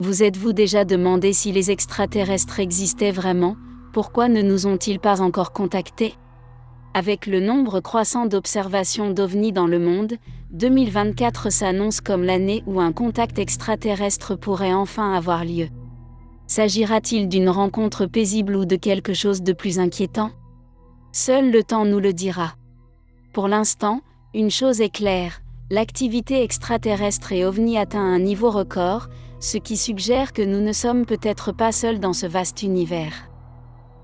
Vous êtes-vous déjà demandé si les extraterrestres existaient vraiment? Pourquoi ne nous ont-ils pas encore contactés? Avec le nombre croissant d'observations d'OVNI dans le monde, 2024 s'annonce comme l'année où un contact extraterrestre pourrait enfin avoir lieu. S'agira-t-il d'une rencontre paisible ou de quelque chose de plus inquiétant? Seul le temps nous le dira. Pour l'instant, une chose est claire, l'activité extraterrestre et OVNI atteint un niveau record, ce qui suggère que nous ne sommes peut-être pas seuls dans ce vaste univers.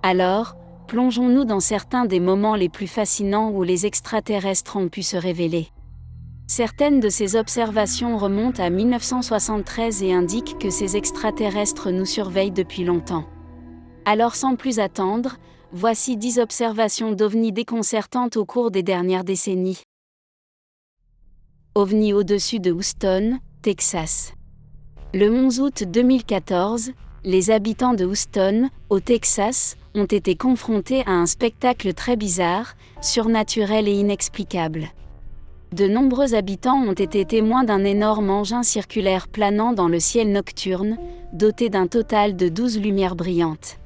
Alors, plongeons-nous dans certains des moments les plus fascinants où les extraterrestres ont pu se révéler. Certaines de ces observations remontent à 1973 et indiquent que ces extraterrestres nous surveillent depuis longtemps. Alors sans plus attendre, voici 10 observations d'OVNI déconcertantes au cours des dernières décennies. OVNI au-dessus de Houston, Texas. Le 11 août 2014, les habitants de Houston, au Texas, ont été confrontés à un spectacle très bizarre, surnaturel et inexplicable. De nombreux habitants ont été témoins d'un énorme engin circulaire planant dans le ciel nocturne, doté d'un total de 12 lumières brillantes.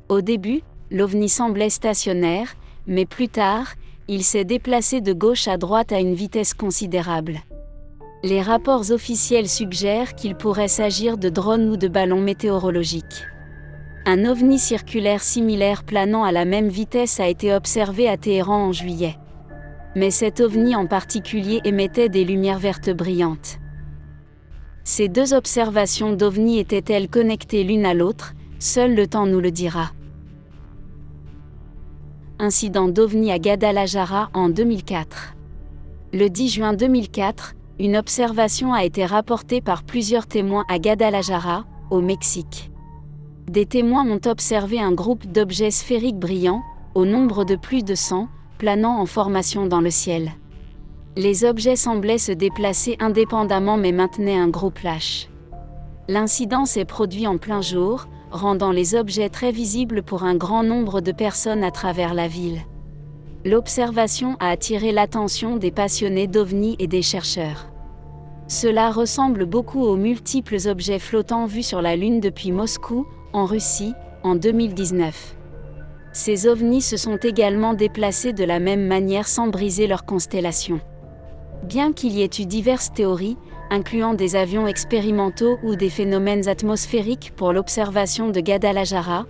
Au début, l'OVNI semblait stationnaire, mais plus tard, il s'est déplacé de gauche à droite à une vitesse considérable. Les rapports officiels suggèrent qu'il pourrait s'agir de drones ou de ballons météorologiques. Un OVNI circulaire similaire planant à la même vitesse a été observé à Téhéran en juillet. Mais cet OVNI en particulier émettait des lumières vertes brillantes. Ces deux observations d'OVNI étaient-elles connectées l'une à l'autre? Seul le temps nous le dira. Incident d'OVNI à Guadalajara en 2004. Le 10 juin 2004, une observation a été rapportée par plusieurs témoins à Guadalajara, au Mexique. Des témoins ont observé un groupe d'objets sphériques brillants, au nombre de plus de 100, planant en formation dans le ciel. Les objets semblaient se déplacer indépendamment mais maintenaient un gros flash. L'incident s'est produit en plein jour, rendant les objets très visibles pour un grand nombre de personnes à travers la ville. L'observation a attiré l'attention des passionnés d'OVNI et des chercheurs. Cela ressemble beaucoup aux multiples objets flottants vus sur la Lune depuis Moscou, en Russie, en 2019. Ces OVNI se sont également déplacés de la même manière sans briser leur constellation. Bien qu'il y ait eu diverses théories, incluant des avions expérimentaux ou des phénomènes atmosphériques pour l'observation de Guadalajara,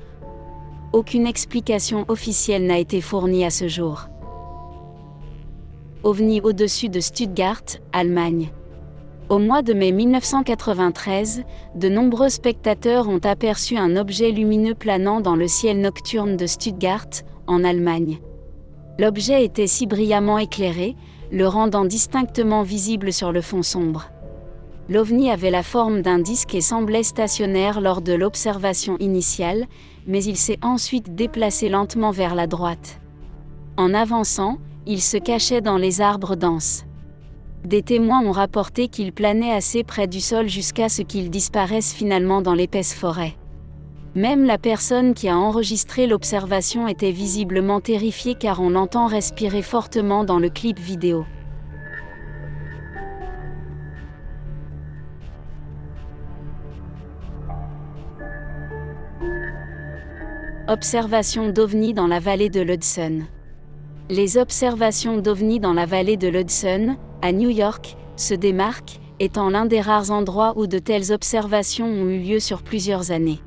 aucune explication officielle n'a été fournie à ce jour. OVNI au-dessus de Stuttgart, Allemagne. Au mois de mai 1993, de nombreux spectateurs ont aperçu un objet lumineux planant dans le ciel nocturne de Stuttgart, en Allemagne. L'objet était si brillamment éclairé, le rendant distinctement visible sur le fond sombre. L'OVNI avait la forme d'un disque et semblait stationnaire lors de l'observation initiale, mais il s'est ensuite déplacé lentement vers la droite. En avançant, il se cachait dans les arbres denses. Des témoins ont rapporté qu'il planait assez près du sol jusqu'à ce qu'il disparaisse finalement dans l'épaisse forêt. Même la personne qui a enregistré l'observation était visiblement terrifiée car on l'entend respirer fortement dans le clip vidéo. Observation d'OVNI dans la vallée de l'Hudson. Les observations d'OVNI dans la vallée de l'Hudson, à New York, se démarquent, étant l'un des rares endroits où de telles observations ont eu lieu sur plusieurs années.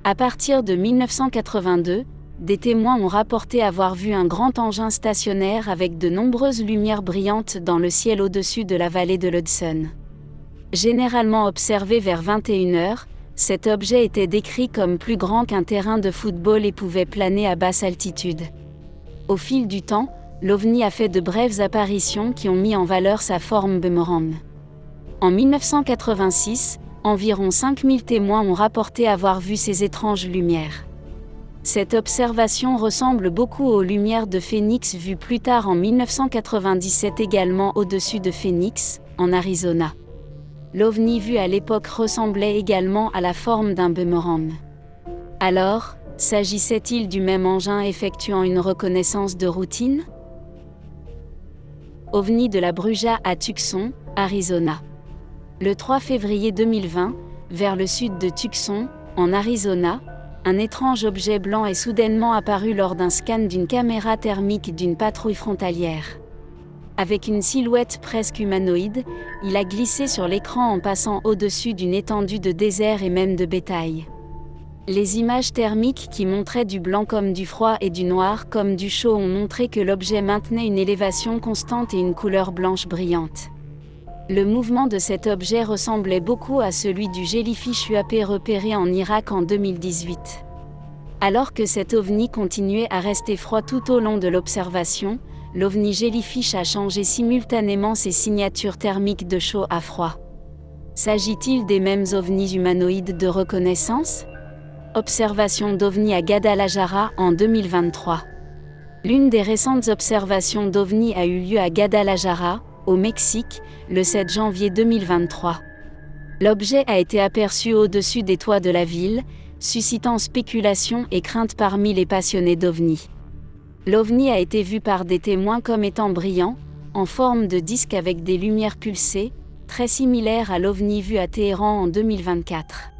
À partir de 1982, des témoins ont rapporté avoir vu un grand engin stationnaire avec de nombreuses lumières brillantes dans le ciel au-dessus de la vallée de l'Hudson. Généralement observé vers 21h, cet objet était décrit comme plus grand qu'un terrain de football et pouvait planer à basse altitude. Au fil du temps, l'OVNI a fait de brèves apparitions qui ont mis en valeur sa forme boomerang. En 1986, environ 5000 témoins ont rapporté avoir vu ces étranges lumières. Cette observation ressemble beaucoup aux lumières de Phoenix vues plus tard en 1997 également au-dessus de Phoenix, en Arizona. L'OVNI vu à l'époque ressemblait également à la forme d'un boomerang. Alors, s'agissait-il du même engin effectuant une reconnaissance de routine? OVNI de la Bruja à Tucson, Arizona. Le 3 février 2020, vers le sud de Tucson, en Arizona, un étrange objet blanc est soudainement apparu lors d'un scan d'une caméra thermique d'une patrouille frontalière. Avec une silhouette presque humanoïde, il a glissé sur l'écran en passant au-dessus d'une étendue de désert et même de bétail. Les images thermiques qui montraient du blanc comme du froid et du noir comme du chaud ont montré que l'objet maintenait une élévation constante et une couleur blanche brillante. Le mouvement de cet objet ressemblait beaucoup à celui du jellyfish UAP repéré en Irak en 2018. Alors que cet ovni continuait à rester froid tout au long de l'observation, l'ovni jellyfish a changé simultanément ses signatures thermiques de chaud à froid. S'agit-il des mêmes ovnis humanoïdes de reconnaissance ? Observation d'ovnis à Guadalajara en 2023. L'une des récentes observations d'ovnis a eu lieu à Guadalajara, au Mexique, le 7 janvier 2023. L'objet a été aperçu au-dessus des toits de la ville, suscitant spéculation et crainte parmi les passionnés d'ovnis. L'ovni a été vu par des témoins comme étant brillant, en forme de disque avec des lumières pulsées, très similaire à l'ovni vu à Téhéran en 2024.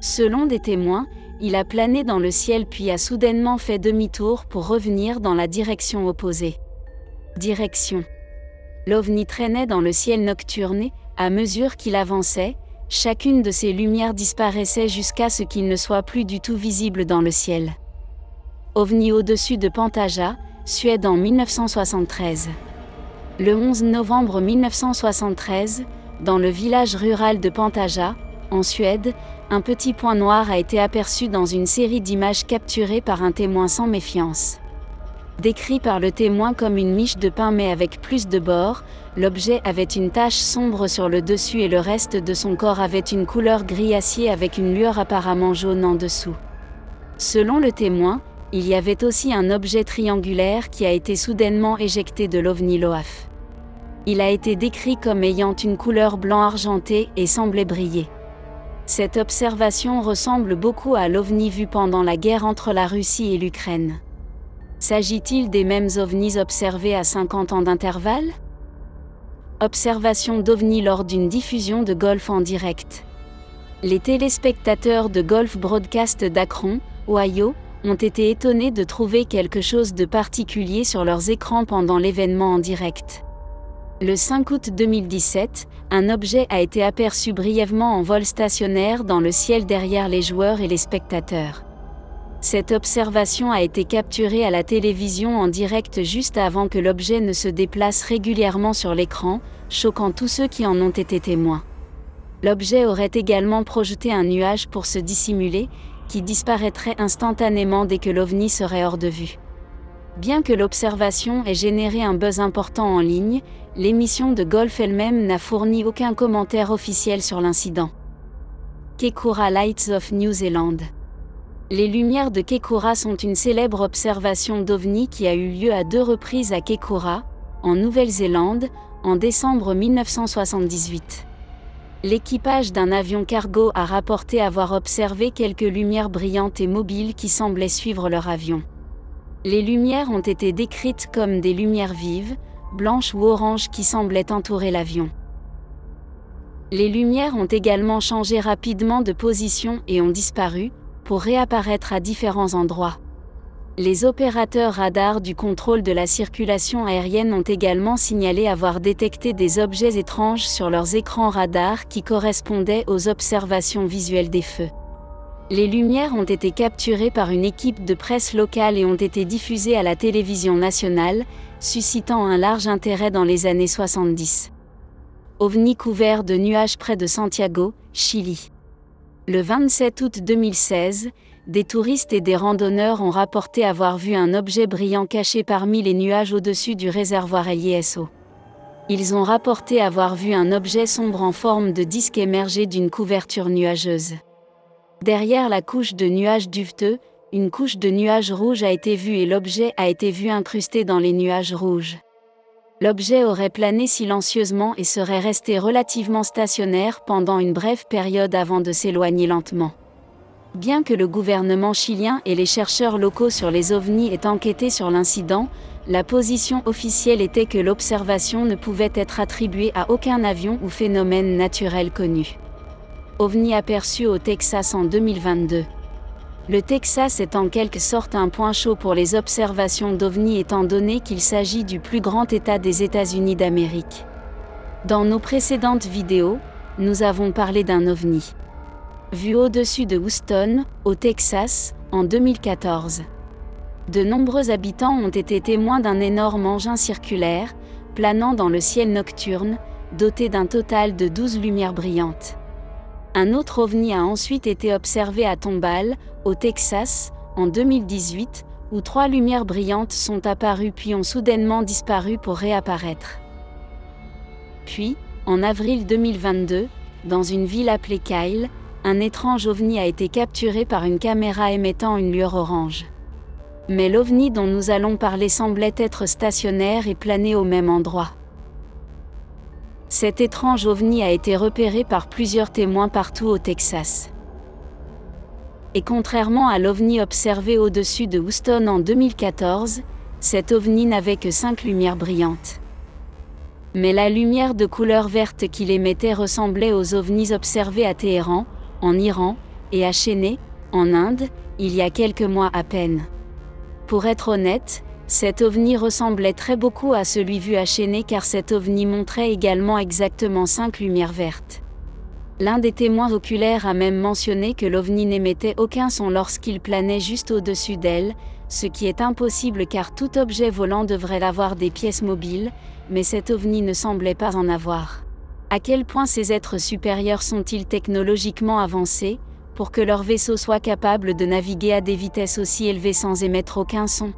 Selon des témoins, il a plané dans le ciel puis a soudainement fait demi-tour pour revenir dans la direction opposée. Direction. L'ovni traînait dans le ciel nocturne et, à mesure qu'il avançait, chacune de ses lumières disparaissait jusqu'à ce qu'il ne soit plus du tout visible dans le ciel. OVNI au-dessus de Pantaja, Suède en 1973. Le 11 novembre 1973, dans le village rural de Pantaja, en Suède, un petit point noir a été aperçu dans une série d'images capturées par un témoin sans méfiance. Décrit par le témoin comme une miche de pain mais avec plus de bords, l'objet avait une tache sombre sur le dessus et le reste de son corps avait une couleur gris acier avec une lueur apparemment jaune en dessous. Selon le témoin, il y avait aussi un objet triangulaire qui a été soudainement éjecté de l'OVNI LOAF. Il a été décrit comme ayant une couleur blanc argenté et semblait briller. Cette observation ressemble beaucoup à l'OVNI vu pendant la guerre entre la Russie et l'Ukraine. S'agit-il des mêmes ovnis observés à 50 ans d'intervalle ? Observation d'ovnis lors d'une diffusion de golf en direct. Les téléspectateurs de Golf Broadcast d'Akron, Ohio, ont été étonnés de trouver quelque chose de particulier sur leurs écrans pendant l'événement en direct. Le 5 août 2017, un objet a été aperçu brièvement en vol stationnaire dans le ciel derrière les joueurs et les spectateurs. Cette observation a été capturée à la télévision en direct juste avant que l'objet ne se déplace régulièrement sur l'écran, choquant tous ceux qui en ont été témoins. L'objet aurait également projeté un nuage pour se dissimuler, qui disparaîtrait instantanément dès que l'OVNI serait hors de vue. Bien que l'observation ait généré un buzz important en ligne, l'émission de golf elle-même n'a fourni aucun commentaire officiel sur l'incident. Kekura Lights of New Zealand. Les lumières de Kekura sont une célèbre observation d'OVNI qui a eu lieu à 2 reprises à Kekura, en Nouvelle-Zélande, en décembre 1978. L'équipage d'un avion cargo a rapporté avoir observé quelques lumières brillantes et mobiles qui semblaient suivre leur avion. Les lumières ont été décrites comme des lumières vives, blanches ou oranges qui semblaient entourer l'avion. Les lumières ont également changé rapidement de position et ont disparu, pour réapparaître à différents endroits. Les opérateurs radars du contrôle de la circulation aérienne ont également signalé avoir détecté des objets étranges sur leurs écrans radars qui correspondaient aux observations visuelles des feux. Les lumières ont été capturées par une équipe de presse locale et ont été diffusées à la télévision nationale, suscitant un large intérêt dans les années 70. OVNI couvert de nuages près de Santiago, Chili. Le 27 août 2016, des touristes et des randonneurs ont rapporté avoir vu un objet brillant caché parmi les nuages au-dessus du réservoir El Yeso. Ils ont rapporté avoir vu un objet sombre en forme de disque émerger d'une couverture nuageuse. Derrière la couche de nuages duveteux, une couche de nuages rouges a été vue et l'objet a été vu incrusté dans les nuages rouges. L'objet aurait plané silencieusement et serait resté relativement stationnaire pendant une brève période avant de s'éloigner lentement. Bien que le gouvernement chilien et les chercheurs locaux sur les ovnis aient enquêté sur l'incident, la position officielle était que l'observation ne pouvait être attribuée à aucun avion ou phénomène naturel connu. OVNI aperçu au Texas en 2022. Le Texas est en quelque sorte un point chaud pour les observations d'OVNI étant donné qu'il s'agit du plus grand État des États-Unis d'Amérique. Dans nos précédentes vidéos, nous avons parlé d'un OVNI vu au-dessus de Houston, au Texas, en 2014. De nombreux habitants ont été témoins d'un énorme engin circulaire, planant dans le ciel nocturne, doté d'un total de 12 lumières brillantes. Un autre OVNI a ensuite été observé à Tomball, au Texas, en 2018, où 3 lumières brillantes sont apparues puis ont soudainement disparu pour réapparaître. Puis, en avril 2022, dans une ville appelée Kyle, un étrange OVNI a été capturé par une caméra émettant une lueur orange. Mais l'OVNI dont nous allons parler semblait être stationnaire et planer au même endroit. Cet étrange OVNI a été repéré par plusieurs témoins partout au Texas. Et contrairement à l'OVNI observé au-dessus de Houston en 2014, cet OVNI n'avait que 5 lumières brillantes. Mais la lumière de couleur verte qu'il émettait ressemblait aux OVNIs observés à Téhéran, en Iran, et à Chennai, en Inde, il y a quelques mois à peine. Pour être honnête, cet OVNI ressemblait très beaucoup à celui vu à Chennai car cet OVNI montrait également exactement 5 lumières vertes. L'un des témoins oculaires a même mentionné que l'OVNI n'émettait aucun son lorsqu'il planait juste au-dessus d'elle, ce qui est impossible car tout objet volant devrait avoir des pièces mobiles, mais cet OVNI ne semblait pas en avoir. À quel point ces êtres supérieurs sont-ils technologiquement avancés, pour que leur vaisseau soit capable de naviguer à des vitesses aussi élevées sans émettre aucun son?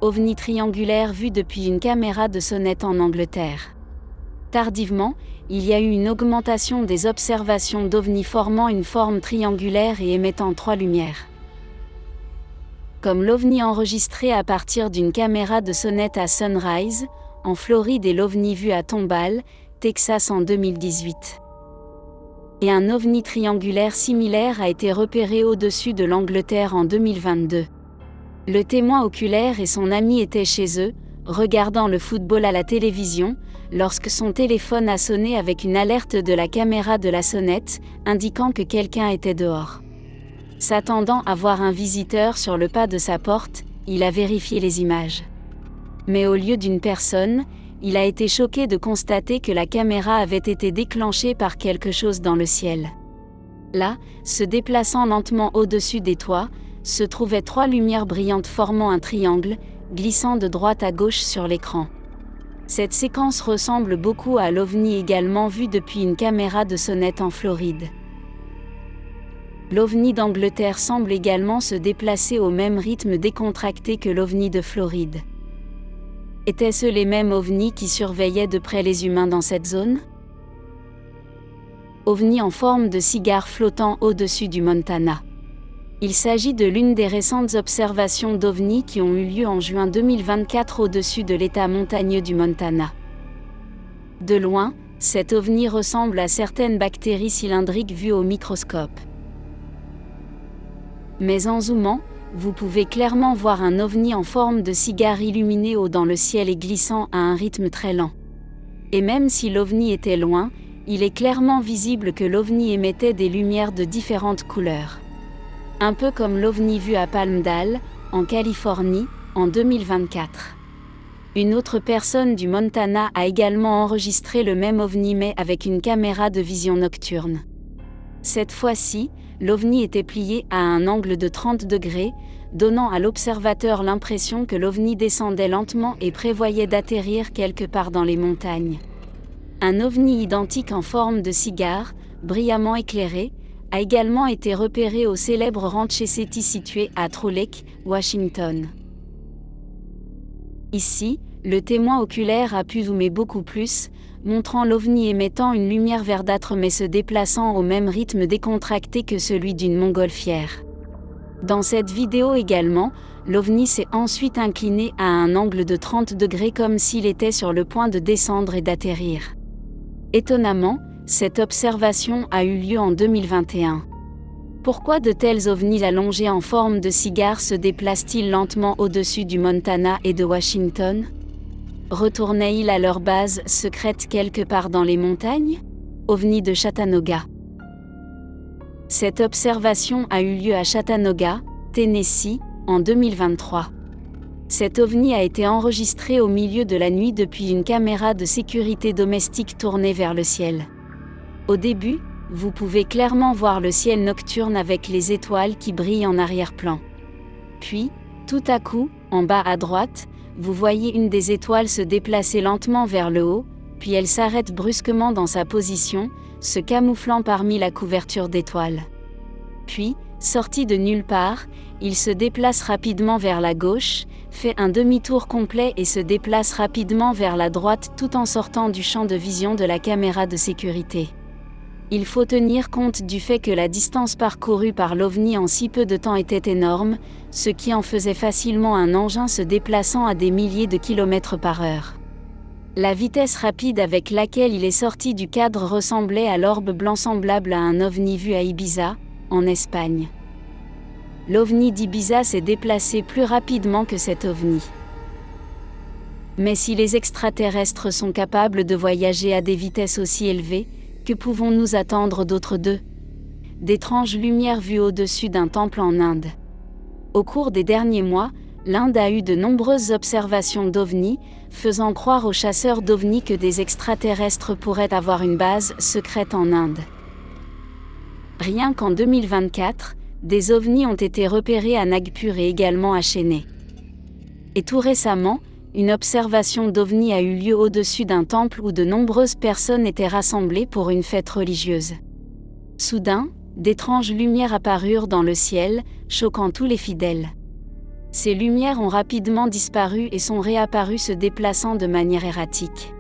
OVNI triangulaire vu depuis une caméra de sonnette en Angleterre. Tardivement, il y a eu une augmentation des observations d'OVNI formant une forme triangulaire et émettant 3 lumières. Comme l'OVNI enregistré à partir d'une caméra de sonnette à Sunrise, en Floride et l'OVNI vu à Tomball, Texas en 2018. Et un OVNI triangulaire similaire a été repéré au-dessus de l'Angleterre en 2022. Le témoin oculaire et son ami étaient chez eux, regardant le football à la télévision, lorsque son téléphone a sonné avec une alerte de la caméra de la sonnette, indiquant que quelqu'un était dehors. S'attendant à voir un visiteur sur le pas de sa porte, il a vérifié les images. Mais au lieu d'une personne, il a été choqué de constater que la caméra avait été déclenchée par quelque chose dans le ciel. Là, se déplaçant lentement au-dessus des toits, se trouvaient 3 lumières brillantes formant un triangle, glissant de droite à gauche sur l'écran. Cette séquence ressemble beaucoup à l'OVNI également vu depuis une caméra de sonnette en Floride. L'OVNI d'Angleterre semble également se déplacer au même rythme décontracté que l'OVNI de Floride. Étaient-ce les mêmes OVNI qui surveillaient de près les humains dans cette zone? OVNI en forme de cigare flottant au-dessus du Montana. Il s'agit de l'une des récentes observations d'OVNI qui ont eu lieu en juin 2024 au-dessus de l'état montagneux du Montana. De loin, cet OVNI ressemble à certaines bactéries cylindriques vues au microscope. Mais en zoomant, vous pouvez clairement voir un OVNI en forme de cigare illuminé haut dans le ciel et glissant à un rythme très lent. Et même si l'OVNI était loin, il est clairement visible que l'OVNI émettait des lumières de différentes couleurs. Un peu comme l'OVNI vu à Palmdale, en Californie, en 2024. Une autre personne du Montana a également enregistré le même OVNI mais avec une caméra de vision nocturne. Cette fois-ci, l'OVNI était plié à un angle de 30 degrés, donnant à l'observateur l'impression que l'OVNI descendait lentement et prévoyait d'atterrir quelque part dans les montagnes. Un OVNI identique en forme de cigare, brillamment éclairé, a également été repéré au célèbre ranch SETI situé à Trout Lake, Washington. Ici, le témoin oculaire a pu zoomer beaucoup plus, montrant l'OVNI émettant une lumière verdâtre mais se déplaçant au même rythme décontracté que celui d'une montgolfière. Dans cette vidéo également, l'OVNI s'est ensuite incliné à un angle de 30 degrés comme s'il était sur le point de descendre et d'atterrir. Étonnamment, cette observation a eu lieu en 2021. Pourquoi de tels ovnis allongés en forme de cigare se déplacent-ils lentement au-dessus du Montana et de Washington? Retournaient-ils à leur base secrète quelque part dans les montagnes? OVNI de Chattanooga. Cette observation a eu lieu à Chattanooga, Tennessee, en 2023. Cet ovni a été enregistré au milieu de la nuit depuis une caméra de sécurité domestique tournée vers le ciel. Au début, vous pouvez clairement voir le ciel nocturne avec les étoiles qui brillent en arrière-plan. Puis, tout à coup, en bas à droite, vous voyez une des étoiles se déplacer lentement vers le haut, puis elle s'arrête brusquement dans sa position, se camouflant parmi la couverture d'étoiles. Puis, sorti de nulle part, il se déplace rapidement vers la gauche, fait un demi-tour complet et se déplace rapidement vers la droite tout en sortant du champ de vision de la caméra de sécurité. Il faut tenir compte du fait que la distance parcourue par l'OVNI en si peu de temps était énorme, ce qui en faisait facilement un engin se déplaçant à des milliers de kilomètres par heure. La vitesse rapide avec laquelle il est sorti du cadre ressemblait à l'orbe blanc semblable à un ovni vu à Ibiza, en Espagne. L'ovni d'Ibiza s'est déplacé plus rapidement que cet ovni. Mais si les extraterrestres sont capables de voyager à des vitesses aussi élevées, que pouvons-nous attendre d'autres d'eux ? D'étranges lumières vues au-dessus d'un temple en Inde. Au cours des derniers mois, l'Inde a eu de nombreuses observations d'ovnis, faisant croire aux chasseurs d'ovnis que des extraterrestres pourraient avoir une base secrète en Inde. Rien qu'en 2024, des ovnis ont été repérés à Nagpur et également à Chennai. Et tout récemment, une observation d'ovnis a eu lieu au-dessus d'un temple où de nombreuses personnes étaient rassemblées pour une fête religieuse. Soudain, d'étranges lumières apparurent dans le ciel, choquant tous les fidèles. Ces lumières ont rapidement disparu et sont réapparues se déplaçant de manière erratique.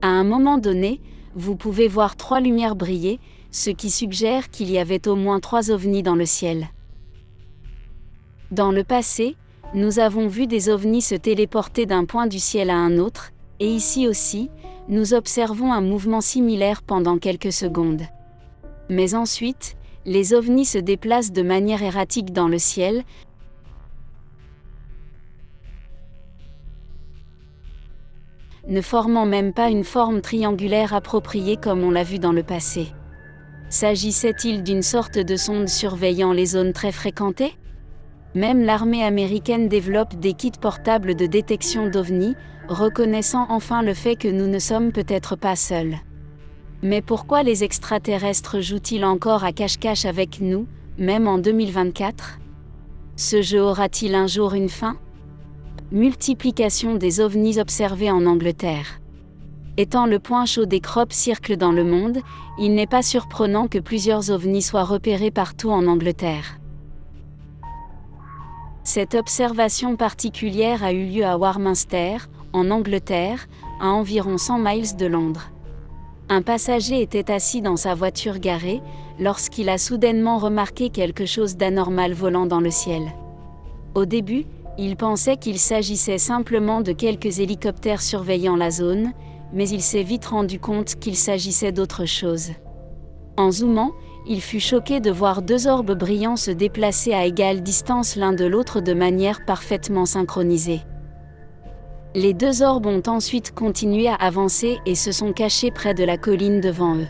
À un moment donné, vous pouvez voir 3 lumières briller, ce qui suggère qu'il y avait au moins 3 ovnis dans le ciel. Dans le passé, nous avons vu des ovnis se téléporter d'un point du ciel à un autre, et ici aussi, nous observons un mouvement similaire pendant quelques secondes. Mais ensuite, les ovnis se déplacent de manière erratique dans le ciel, ne formant même pas une forme triangulaire appropriée comme on l'a vu dans le passé. S'agissait-il d'une sorte de sonde surveillant les zones très fréquentées ? Même l'armée américaine développe des kits portables de détection d'ovnis, reconnaissant enfin le fait que nous ne sommes peut-être pas seuls. Mais pourquoi les extraterrestres jouent-ils encore à cache-cache avec nous, même en 2024 ? Ce jeu aura-t-il un jour une fin ? Multiplication des ovnis observés en Angleterre. Étant le point chaud des crop circles dans le monde, il n'est pas surprenant que plusieurs ovnis soient repérés partout en Angleterre. Cette observation particulière a eu lieu à Warminster, en Angleterre, à environ 100 miles de Londres. Un passager était assis dans sa voiture garée, lorsqu'il a soudainement remarqué quelque chose d'anormal volant dans le ciel. Au début, il pensait qu'il s'agissait simplement de quelques hélicoptères surveillant la zone, mais il s'est vite rendu compte qu'il s'agissait d'autre chose. En zoomant, il fut choqué de voir 2 orbes brillants se déplacer à égale distance l'un de l'autre de manière parfaitement synchronisée. Les 2 orbes ont ensuite continué à avancer et se sont cachés près de la colline devant eux.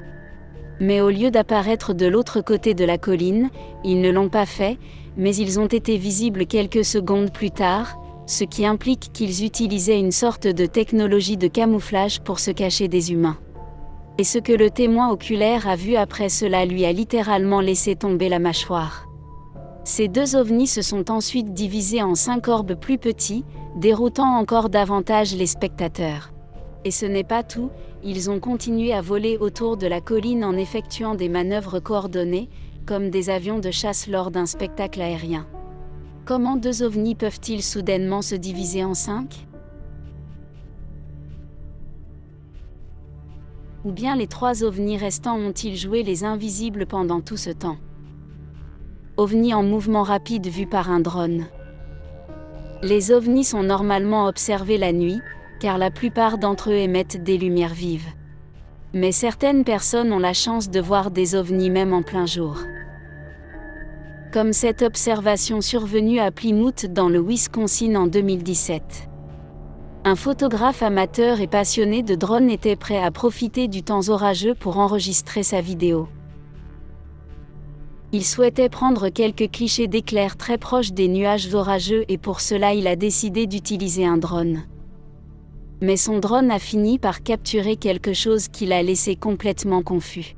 Mais au lieu d'apparaître de l'autre côté de la colline, ils ne l'ont pas fait, mais ils ont été visibles quelques secondes plus tard, ce qui implique qu'ils utilisaient une sorte de technologie de camouflage pour se cacher des humains. Et ce que le témoin oculaire a vu après cela lui a littéralement laissé tomber la mâchoire. Ces 2 ovnis se sont ensuite divisés en 5 orbes plus petits, déroutant encore davantage les spectateurs. Et ce n'est pas tout, ils ont continué à voler autour de la colline en effectuant des manœuvres coordonnées, comme des avions de chasse lors d'un spectacle aérien. Comment 2 ovnis peuvent-ils soudainement se diviser en 5 ? Ou bien les 3 ovnis restants ont-ils joué les invisibles pendant tout ce temps ? Ovnis en mouvement rapide vus par un drone. Les ovnis sont normalement observés la nuit, car la plupart d'entre eux émettent des lumières vives. Mais certaines personnes ont la chance de voir des ovnis même en plein jour. Comme cette observation survenue à Plymouth dans le Wisconsin en 2017. Un photographe amateur et passionné de drones était prêt à profiter du temps orageux pour enregistrer sa vidéo. Il souhaitait prendre quelques clichés d'éclairs très proches des nuages orageux et pour cela il a décidé d'utiliser un drone. Mais son drone a fini par capturer quelque chose qui l'a laissé complètement confus.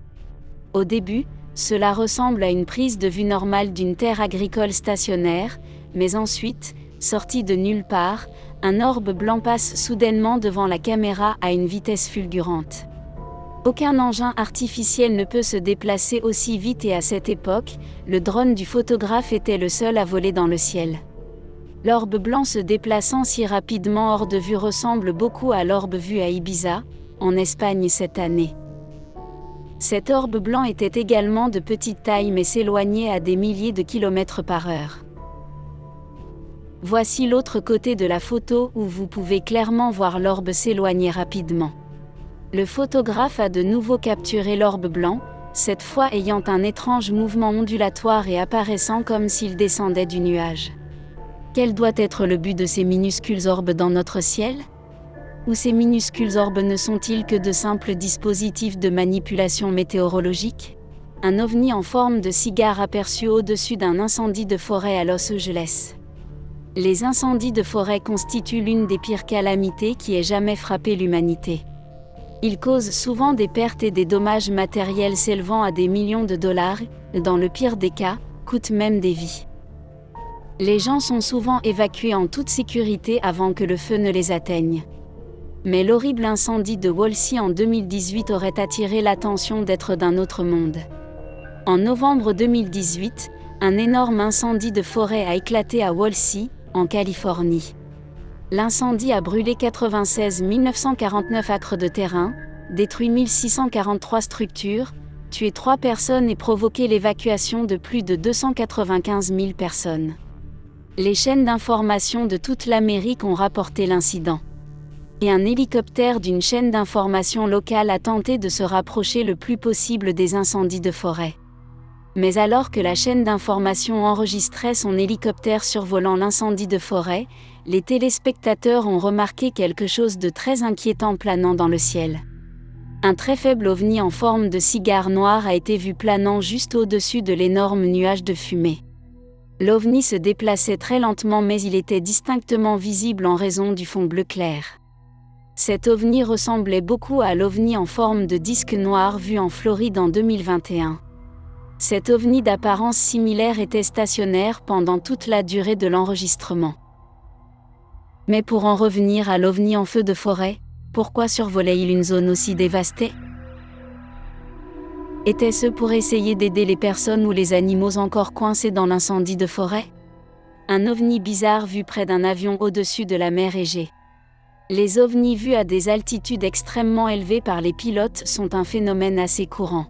Au début, cela ressemble à une prise de vue normale d'une terre agricole stationnaire, mais ensuite, sorti de nulle part, un orbe blanc passe soudainement devant la caméra à une vitesse fulgurante. Aucun engin artificiel ne peut se déplacer aussi vite et à cette époque, le drone du photographe était le seul à voler dans le ciel. L'orbe blanc se déplaçant si rapidement hors de vue ressemble beaucoup à l'orbe vu à Ibiza, en Espagne cette année. Cet orbe blanc était également de petite taille mais s'éloignait à des milliers de kilomètres par heure. Voici l'autre côté de la photo où vous pouvez clairement voir l'orbe s'éloigner rapidement. Le photographe a de nouveau capturé l'orbe blanc, cette fois ayant un étrange mouvement ondulatoire et apparaissant comme s'il descendait du nuage. Quel doit être le but de ces minuscules orbes dans notre ciel ? Ou ces minuscules orbes ne sont-ils que de simples dispositifs de manipulation météorologique ? Un ovni en forme de cigare aperçu au-dessus d'un incendie de forêt à Los Angeles. Les incendies de forêt constituent l'une des pires calamités qui ait jamais frappé l'humanité. Ils causent souvent des pertes et des dommages matériels s'élevant à des millions de dollars, et dans le pire des cas, coûtent même des vies. Les gens sont souvent évacués en toute sécurité avant que le feu ne les atteigne. Mais l'horrible incendie de Woolsey en 2018 aurait attiré l'attention d'êtres d'un autre monde. En novembre 2018, un énorme incendie de forêt a éclaté à Woolsey, en Californie. L'incendie a brûlé 96 949 acres de terrain, détruit 1643 structures, tué 3 personnes et provoqué l'évacuation de plus de 295 000 personnes. Les chaînes d'information de toute l'Amérique ont rapporté l'incident. Et un hélicoptère d'une chaîne d'information locale a tenté de se rapprocher le plus possible des incendies de forêt. Mais alors que la chaîne d'information enregistrait son hélicoptère survolant l'incendie de forêt, les téléspectateurs ont remarqué quelque chose de très inquiétant planant dans le ciel. Un très faible ovni en forme de cigare noir a été vu planant juste au-dessus de l'énorme nuage de fumée. L'ovni se déplaçait très lentement mais il était distinctement visible en raison du fond bleu clair. Cet ovni ressemblait beaucoup à l'ovni en forme de disque noir vu en Floride en 2021. Cet ovni d'apparence similaire était stationnaire pendant toute la durée de l'enregistrement. Mais pour en revenir à l'ovni en feu de forêt, pourquoi survolait-il une zone aussi dévastée ? Était-ce pour essayer d'aider les personnes ou les animaux encore coincés dans l'incendie de forêt ? Un ovni bizarre vu près d'un avion au-dessus de la mer Égée. Les ovnis vus à des altitudes extrêmement élevées par les pilotes sont un phénomène assez courant.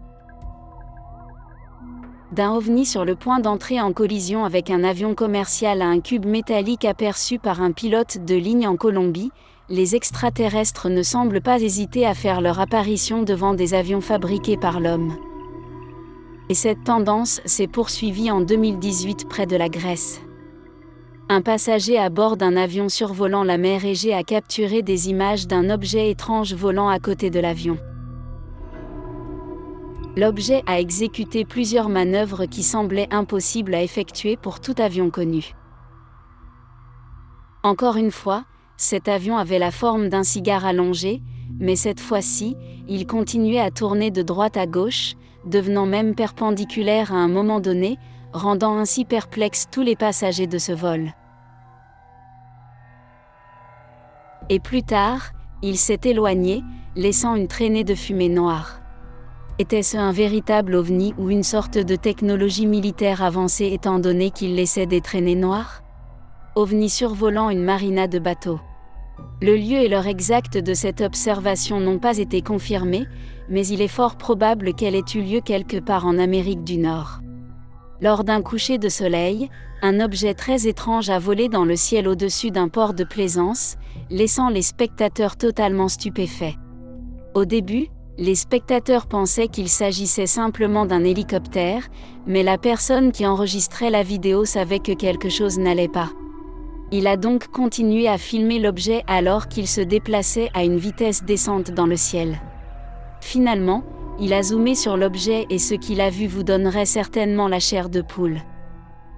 D'un ovni sur le point d'entrer en collision avec un avion commercial à un cube métallique aperçu par un pilote de ligne en Colombie, les extraterrestres ne semblent pas hésiter à faire leur apparition devant des avions fabriqués par l'homme. Et cette tendance s'est poursuivie en 2018 près de la Grèce. Un passager à bord d'un avion survolant la mer Égée a capturé des images d'un objet étrange volant à côté de l'avion. L'objet a exécuté plusieurs manœuvres qui semblaient impossibles à effectuer pour tout avion connu. Encore une fois, cet avion avait la forme d'un cigare allongé, mais cette fois-ci, il continuait à tourner de droite à gauche, devenant même perpendiculaire à un moment donné, rendant ainsi perplexes tous les passagers de ce vol. Et plus tard, il s'est éloigné, laissant une traînée de fumée noire. Était-ce un véritable ovni ou une sorte de technologie militaire avancée étant donné qu'il laissait des traînées noires ? OVNI survolant une marina de bateaux. Le lieu et l'heure exacte de cette observation n'ont pas été confirmés, mais il est fort probable qu'elle ait eu lieu quelque part en Amérique du Nord. Lors d'un coucher de soleil, un objet très étrange a volé dans le ciel au-dessus d'un port de plaisance, laissant les spectateurs totalement stupéfaits. Au début, les spectateurs pensaient qu'il s'agissait simplement d'un hélicoptère, mais la personne qui enregistrait la vidéo savait que quelque chose n'allait pas. Il a donc continué à filmer l'objet alors qu'il se déplaçait à une vitesse décente dans le ciel. Finalement, il a zoomé sur l'objet et ce qu'il a vu vous donnerait certainement la chair de poule.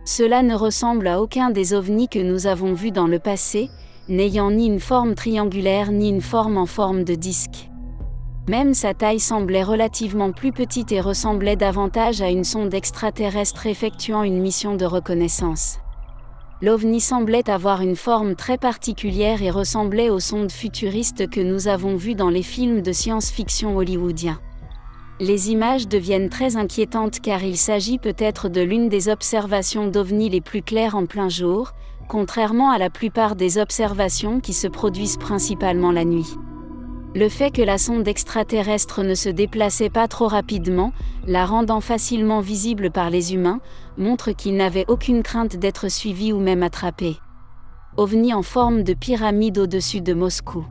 Cela ne ressemble à aucun des ovnis que nous avons vus dans le passé, n'ayant ni une forme triangulaire ni une forme en forme de disque. Même sa taille semblait relativement plus petite et ressemblait davantage à une sonde extraterrestre effectuant une mission de reconnaissance. L'OVNI semblait avoir une forme très particulière et ressemblait aux sondes futuristes que nous avons vues dans les films de science-fiction hollywoodiens. Les images deviennent très inquiétantes car il s'agit peut-être de l'une des observations d'OVNI les plus claires en plein jour, contrairement à la plupart des observations qui se produisent principalement la nuit. Le fait que la sonde extraterrestre ne se déplaçait pas trop rapidement, la rendant facilement visible par les humains, montre qu'il n'avait aucune crainte d'être suivi ou même attrapé. OVNI en forme de pyramide au-dessus de Moscou.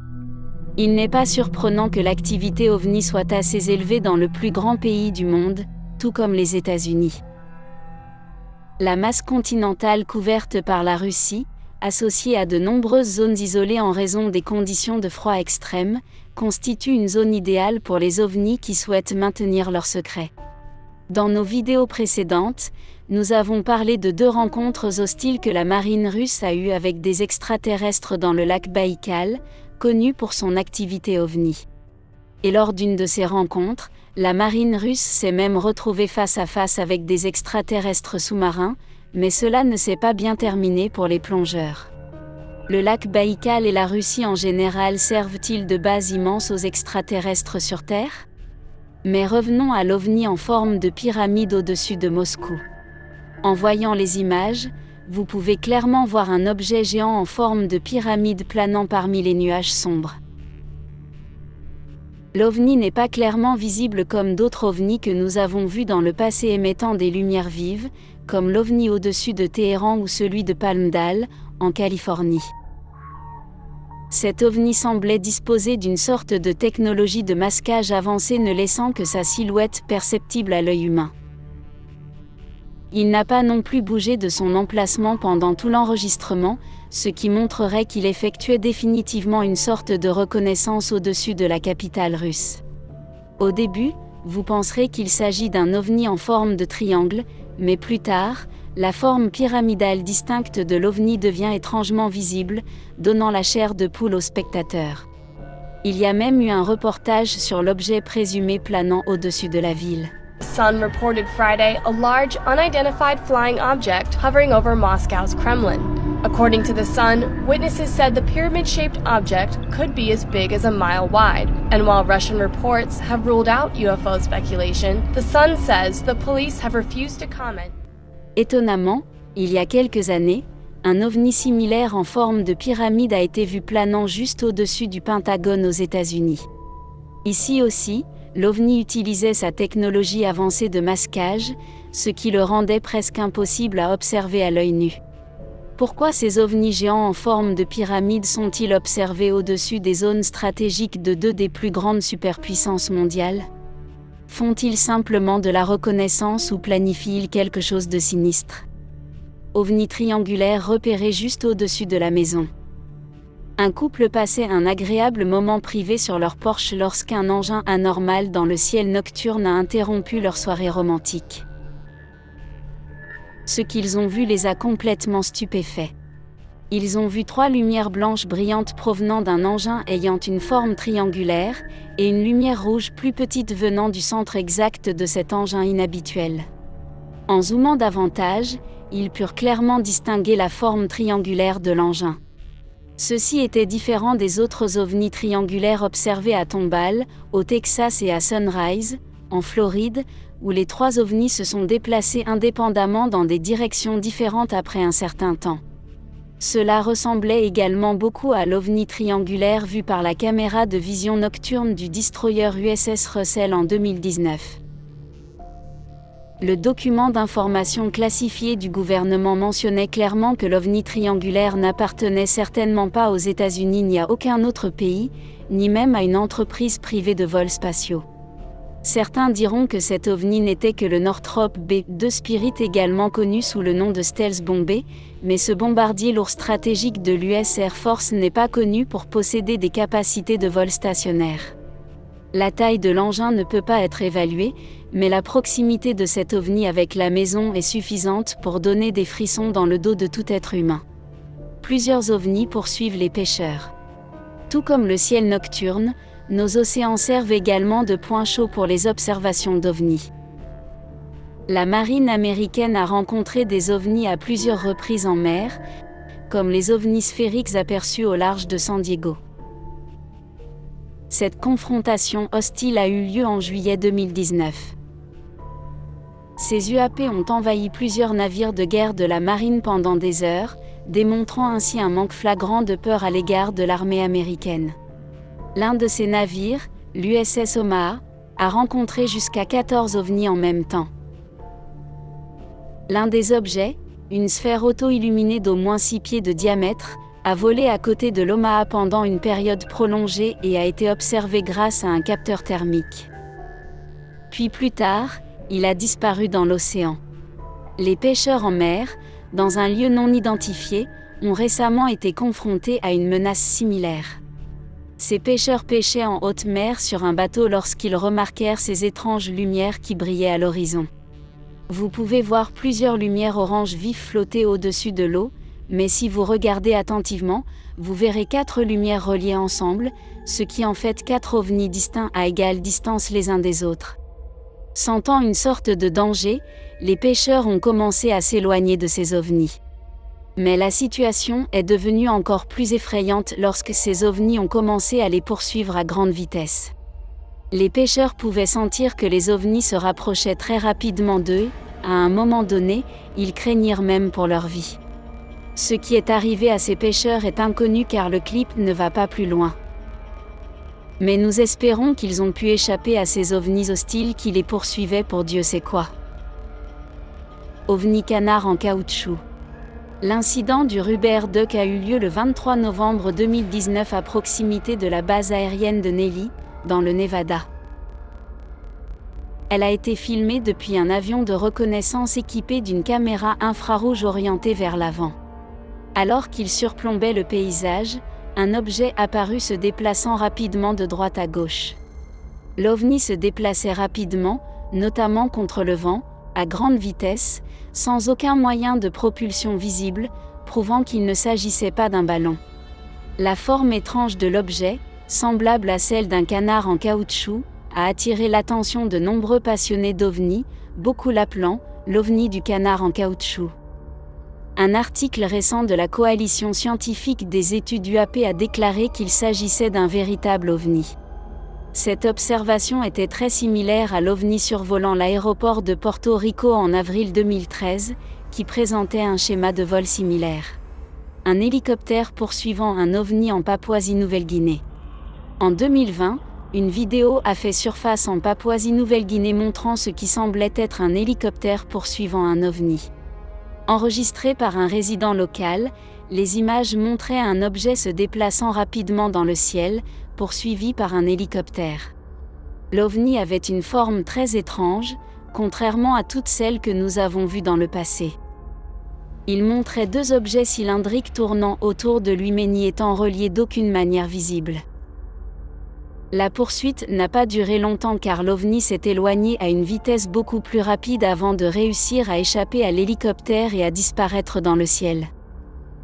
Il n'est pas surprenant que l'activité OVNI soit assez élevée dans le plus grand pays du monde, tout comme les États-Unis. La masse continentale couverte par la Russie, associée à de nombreuses zones isolées en raison des conditions de froid extrêmes, constitue une zone idéale pour les ovnis qui souhaitent maintenir leur secret. Dans nos vidéos précédentes, nous avons parlé de 2 rencontres hostiles que la marine russe a eues avec des extraterrestres dans le lac Baïkal, connu pour son activité ovni. Et lors d'une de ces rencontres, la marine russe s'est même retrouvée face à face avec des extraterrestres sous-marins, mais cela ne s'est pas bien terminé pour les plongeurs. Le lac Baïkal et la Russie en général servent-ils de base immense aux extraterrestres sur Terre ? Mais revenons à l'OVNI en forme de pyramide au-dessus de Moscou. En voyant les images, vous pouvez clairement voir un objet géant en forme de pyramide planant parmi les nuages sombres. L'OVNI n'est pas clairement visible comme d'autres ovnis que nous avons vus dans le passé émettant des lumières vives, comme l'OVNI au-dessus de Téhéran ou celui de Palmdale, en Californie. Cet OVNI semblait disposer d'une sorte de technologie de masquage avancée ne laissant que sa silhouette perceptible à l'œil humain. Il n'a pas non plus bougé de son emplacement pendant tout l'enregistrement, ce qui montrerait qu'il effectuait définitivement une sorte de reconnaissance au-dessus de la capitale russe. Au début, vous penserez qu'il s'agit d'un ovni en forme de triangle, mais plus tard, la forme pyramidale distincte de l'ovni devient étrangement visible, donnant la chair de poule aux spectateurs. Il y a même eu un reportage sur l'objet présumé planant au-dessus de la ville. The Sun reported Friday a large, unidentified flying object hovering over Moscow's Kremlin. According to The Sun, witnesses said the pyramid-shaped object could be as big as a mile wide. And while Russian reports have ruled out UFO speculation, The Sun says the police have refused to comment. Étonnamment, il y a quelques années, un ovni similaire en forme de pyramide a été vu planant juste au-dessus du Pentagone aux États-Unis. Ici aussi, l'OVNI utilisait sa technologie avancée de masquage, ce qui le rendait presque impossible à observer à l'œil nu. Pourquoi ces ovnis géants en forme de pyramide sont-ils observés au-dessus des zones stratégiques de 2 des plus grandes superpuissances mondiales ? Font-ils simplement de la reconnaissance ou planifient-ils quelque chose de sinistre ? OVNI triangulaire repéré juste au-dessus de la maison. Un couple passait un agréable moment privé sur leur porche lorsqu'un engin anormal dans le ciel nocturne a interrompu leur soirée romantique. Ce qu'ils ont vu les a complètement stupéfaits. Ils ont vu 3 lumières blanches brillantes provenant d'un engin ayant une forme triangulaire, et une lumière rouge plus petite venant du centre exact de cet engin inhabituel. En zoomant davantage, ils purent clairement distinguer la forme triangulaire de l'engin. Ceci était différent des autres ovnis triangulaires observés à Tomball, au Texas et à Sunrise, en Floride, où les 3 ovnis se sont déplacés indépendamment dans des directions différentes après un certain temps. Cela ressemblait également beaucoup à l'ovni triangulaire vu par la caméra de vision nocturne du destroyer USS Russell en 2019. Le document d'information classifié du gouvernement mentionnait clairement que l'ovni triangulaire n'appartenait certainement pas aux États-Unis ni à aucun autre pays, ni même à une entreprise privée de vols spatiaux. Certains diront que cet ovni n'était que le Northrop B-2 Spirit, également connu sous le nom de Stealth Bomber, mais ce bombardier lourd stratégique de l'US Air Force n'est pas connu pour posséder des capacités de vol stationnaire. La taille de l'engin ne peut pas être évaluée, mais la proximité de cet ovni avec la maison est suffisante pour donner des frissons dans le dos de tout être humain. Plusieurs ovnis poursuivent les pêcheurs. Tout comme le ciel nocturne, nos océans servent également de point chaud pour les observations d'ovnis. La marine américaine a rencontré des ovnis à plusieurs reprises en mer, comme les ovnis sphériques aperçus au large de San Diego. Cette confrontation hostile a eu lieu en juillet 2019. Ces UAP ont envahi plusieurs navires de guerre de la marine pendant des heures, démontrant ainsi un manque flagrant de peur à l'égard de l'armée américaine. L'un de ces navires, l'USS Omaha, a rencontré jusqu'à 14 ovnis en même temps. L'un des objets, une sphère auto-illuminée d'au moins 6 pieds de diamètre, a volé à côté de l'Omaha pendant une période prolongée et a été observé grâce à un capteur thermique. Puis plus tard, il a disparu dans l'océan. Les pêcheurs en mer, dans un lieu non identifié, ont récemment été confrontés à une menace similaire. Ces pêcheurs pêchaient en haute mer sur un bateau lorsqu'ils remarquèrent ces étranges lumières qui brillaient à l'horizon. Vous pouvez voir plusieurs lumières orange vives flotter au-dessus de l'eau, mais si vous regardez attentivement, vous verrez 4 lumières reliées ensemble, ce qui en fait 4 ovnis distincts à égale distance les uns des autres. Sentant une sorte de danger, les pêcheurs ont commencé à s'éloigner de ces ovnis. Mais la situation est devenue encore plus effrayante lorsque ces ovnis ont commencé à les poursuivre à grande vitesse. Les pêcheurs pouvaient sentir que les ovnis se rapprochaient très rapidement d'eux, à un moment donné, ils craignirent même pour leur vie. Ce qui est arrivé à ces pêcheurs est inconnu car le clip ne va pas plus loin. Mais nous espérons qu'ils ont pu échapper à ces ovnis hostiles qui les poursuivaient pour Dieu sait quoi. OVNI canard en caoutchouc. L'incident du Rubber Duck a eu lieu le 23 novembre 2019 à proximité de la base aérienne de Nellis, dans le Nevada. Elle a été filmée depuis un avion de reconnaissance équipé d'une caméra infrarouge orientée vers l'avant. Alors qu'il surplombait le paysage, un objet apparut se déplaçant rapidement de droite à gauche. L'OVNI se déplaçait rapidement, notamment contre le vent, à grande vitesse, sans aucun moyen de propulsion visible, prouvant qu'il ne s'agissait pas d'un ballon. La forme étrange de l'objet, semblable à celle d'un canard en caoutchouc, a attiré l'attention de nombreux passionnés d'OVNI, beaucoup l'appelant « l'OVNI du canard en caoutchouc ». Un article récent de la Coalition scientifique des études UAP a déclaré qu'il s'agissait d'un véritable OVNI. Cette observation était très similaire à l'OVNI survolant l'aéroport de Porto Rico en avril 2013, qui présentait un schéma de vol similaire. Un hélicoptère poursuivant un OVNI en Papouasie-Nouvelle-Guinée. En 2020, une vidéo a fait surface en Papouasie-Nouvelle-Guinée montrant ce qui semblait être un hélicoptère poursuivant un OVNI. Enregistré par un résident local, les images montraient un objet se déplaçant rapidement dans le ciel, poursuivi par un hélicoptère. L'OVNI avait une forme très étrange, contrairement à toutes celles que nous avons vues dans le passé. Il montrait 2 objets cylindriques tournant autour de lui mais n'y étant reliés d'aucune manière visible. La poursuite n'a pas duré longtemps car l'OVNI s'est éloigné à une vitesse beaucoup plus rapide avant de réussir à échapper à l'hélicoptère et à disparaître dans le ciel.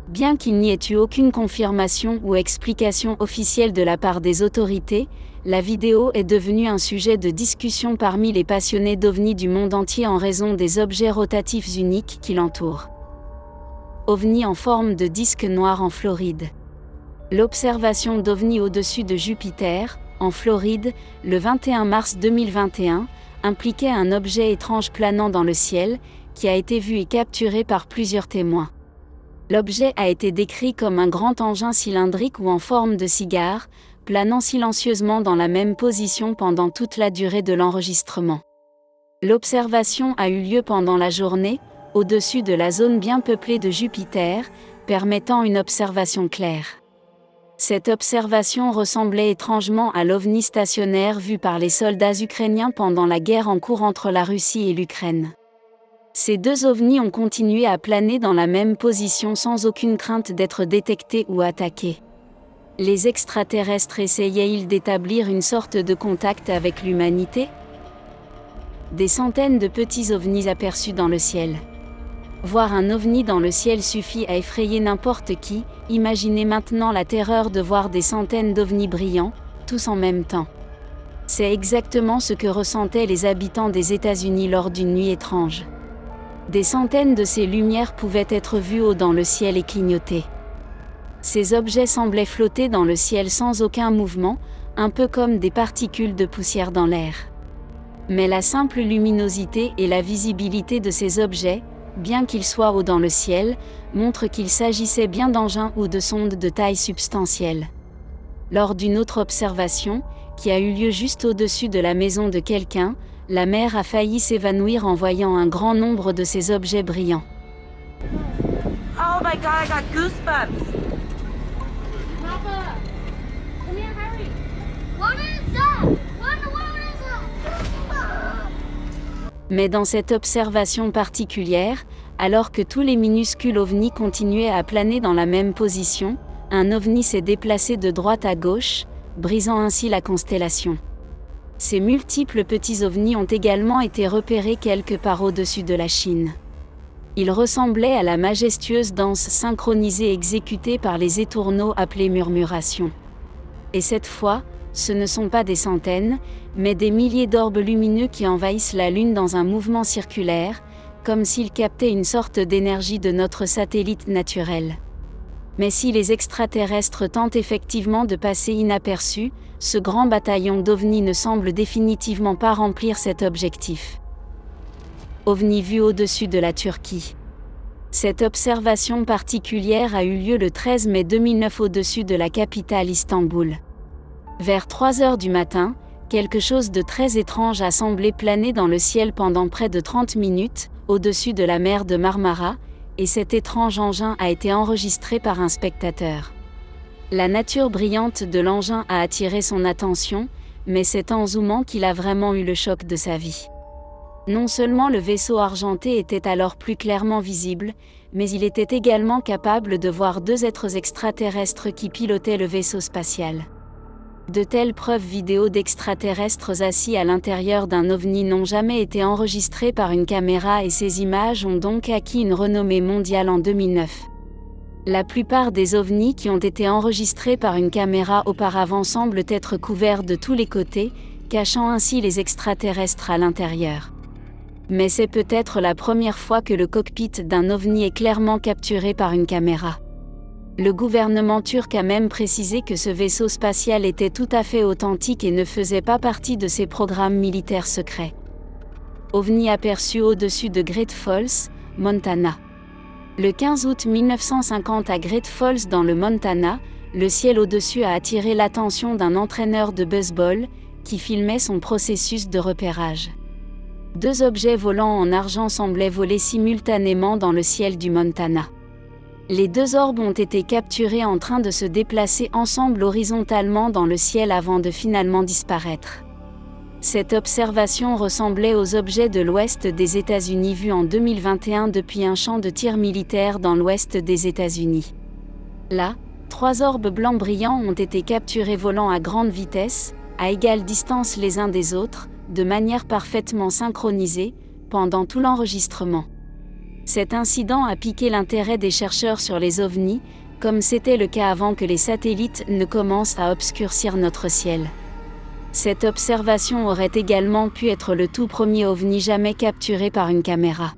Bien qu'il n'y ait eu aucune confirmation ou explication officielle de la part des autorités, la vidéo est devenue un sujet de discussion parmi les passionnés d'OVNI du monde entier en raison des objets rotatifs uniques qui l'entourent. OVNI en forme de disque noir en Floride. L'observation d'OVNI au-dessus de Jupiter, en Floride, le 21 mars 2021, impliquait un objet étrange planant dans le ciel, qui a été vu et capturé par plusieurs témoins. L'objet a été décrit comme un grand engin cylindrique ou en forme de cigare, planant silencieusement dans la même position pendant toute la durée de l'enregistrement. L'observation a eu lieu pendant la journée, au-dessus de la zone bien peuplée de Jupiter, permettant une observation claire. Cette observation ressemblait étrangement à l'OVNI stationnaire vu par les soldats ukrainiens pendant la guerre en cours entre la Russie et l'Ukraine. Ces deux ovnis ont continué à planer dans la même position sans aucune crainte d'être détectés ou attaqués. Les extraterrestres essayaient-ils d'établir une sorte de contact avec l'humanité ? Des centaines de petits ovnis aperçus dans le ciel. Voir un ovni dans le ciel suffit à effrayer n'importe qui, imaginez maintenant la terreur de voir des centaines d'ovnis brillants, tous en même temps. C'est exactement ce que ressentaient les habitants des États-Unis lors d'une nuit étrange. Des centaines de ces lumières pouvaient être vues haut dans le ciel et clignoter. Ces objets semblaient flotter dans le ciel sans aucun mouvement, un peu comme des particules de poussière dans l'air. Mais la simple luminosité et la visibilité de ces objets, bien qu'ils soient hauts dans le ciel, montrent qu'il s'agissait bien d'engins ou de sondes de taille substantielle. Lors d'une autre observation, qui a eu lieu juste au-dessus de la maison de quelqu'un, la mère a failli s'évanouir en voyant un grand nombre de ces objets brillants. Oh my god, I got goosebumps! Papa, come here, hurry! What is that? What is that? Mais dans cette observation particulière, alors que tous les minuscules ovnis continuaient à planer dans la même position, un ovni s'est déplacé de droite à gauche, brisant ainsi la constellation. Ces multiples petits ovnis ont également été repérés quelque part au-dessus de la Chine. Ils ressemblaient à la majestueuse danse synchronisée exécutée par les étourneaux appelés murmurations. Et cette fois, ce ne sont pas des centaines, mais des milliers d'orbes lumineux qui envahissent la Lune dans un mouvement circulaire, comme s'ils captaient une sorte d'énergie de notre satellite naturel. Mais si les extraterrestres tentent effectivement de passer inaperçus, ce grand bataillon d'ovnis ne semble définitivement pas remplir cet objectif. OVNI vu au-dessus de la Turquie. Cette observation particulière a eu lieu le 13 mai 2009 au-dessus de la capitale Istanbul. Vers 3 heures du matin, quelque chose de très étrange a semblé planer dans le ciel pendant près de 30 minutes, au-dessus de la mer de Marmara, et cet étrange engin a été enregistré par un spectateur. La nature brillante de l'engin a attiré son attention, mais c'est en zoomant qu'il a vraiment eu le choc de sa vie. Non seulement le vaisseau argenté était alors plus clairement visible, mais il était également capable de voir deux êtres extraterrestres qui pilotaient le vaisseau spatial. De telles preuves vidéo d'extraterrestres assis à l'intérieur d'un ovni n'ont jamais été enregistrées par une caméra et ces images ont donc acquis une renommée mondiale en 2009. La plupart des ovnis qui ont été enregistrés par une caméra auparavant semblent être couverts de tous les côtés, cachant ainsi les extraterrestres à l'intérieur. Mais c'est peut-être la première fois que le cockpit d'un ovni est clairement capturé par une caméra. Le gouvernement turc a même précisé que ce vaisseau spatial était tout à fait authentique et ne faisait pas partie de ses programmes militaires secrets. OVNI aperçu au-dessus de Great Falls, Montana. Le 15 août 1950 à Great Falls dans le Montana, le ciel au-dessus a attiré l'attention d'un entraîneur de baseball, qui filmait son processus de repérage. Deux objets volants en argent semblaient voler simultanément dans le ciel du Montana. Les deux orbes ont été capturés en train de se déplacer ensemble horizontalement dans le ciel avant de finalement disparaître. Cette observation ressemblait aux objets de l'ouest des États-Unis vus en 2021 depuis un champ de tir militaire dans l'ouest des États-Unis. Là, 3 orbes blancs brillants ont été capturés volant à grande vitesse, à égale distance les uns des autres, de manière parfaitement synchronisée, pendant tout l'enregistrement. Cet incident a piqué l'intérêt des chercheurs sur les ovnis, comme c'était le cas avant que les satellites ne commencent à obscurcir notre ciel. Cette observation aurait également pu être le tout premier ovni jamais capturé par une caméra.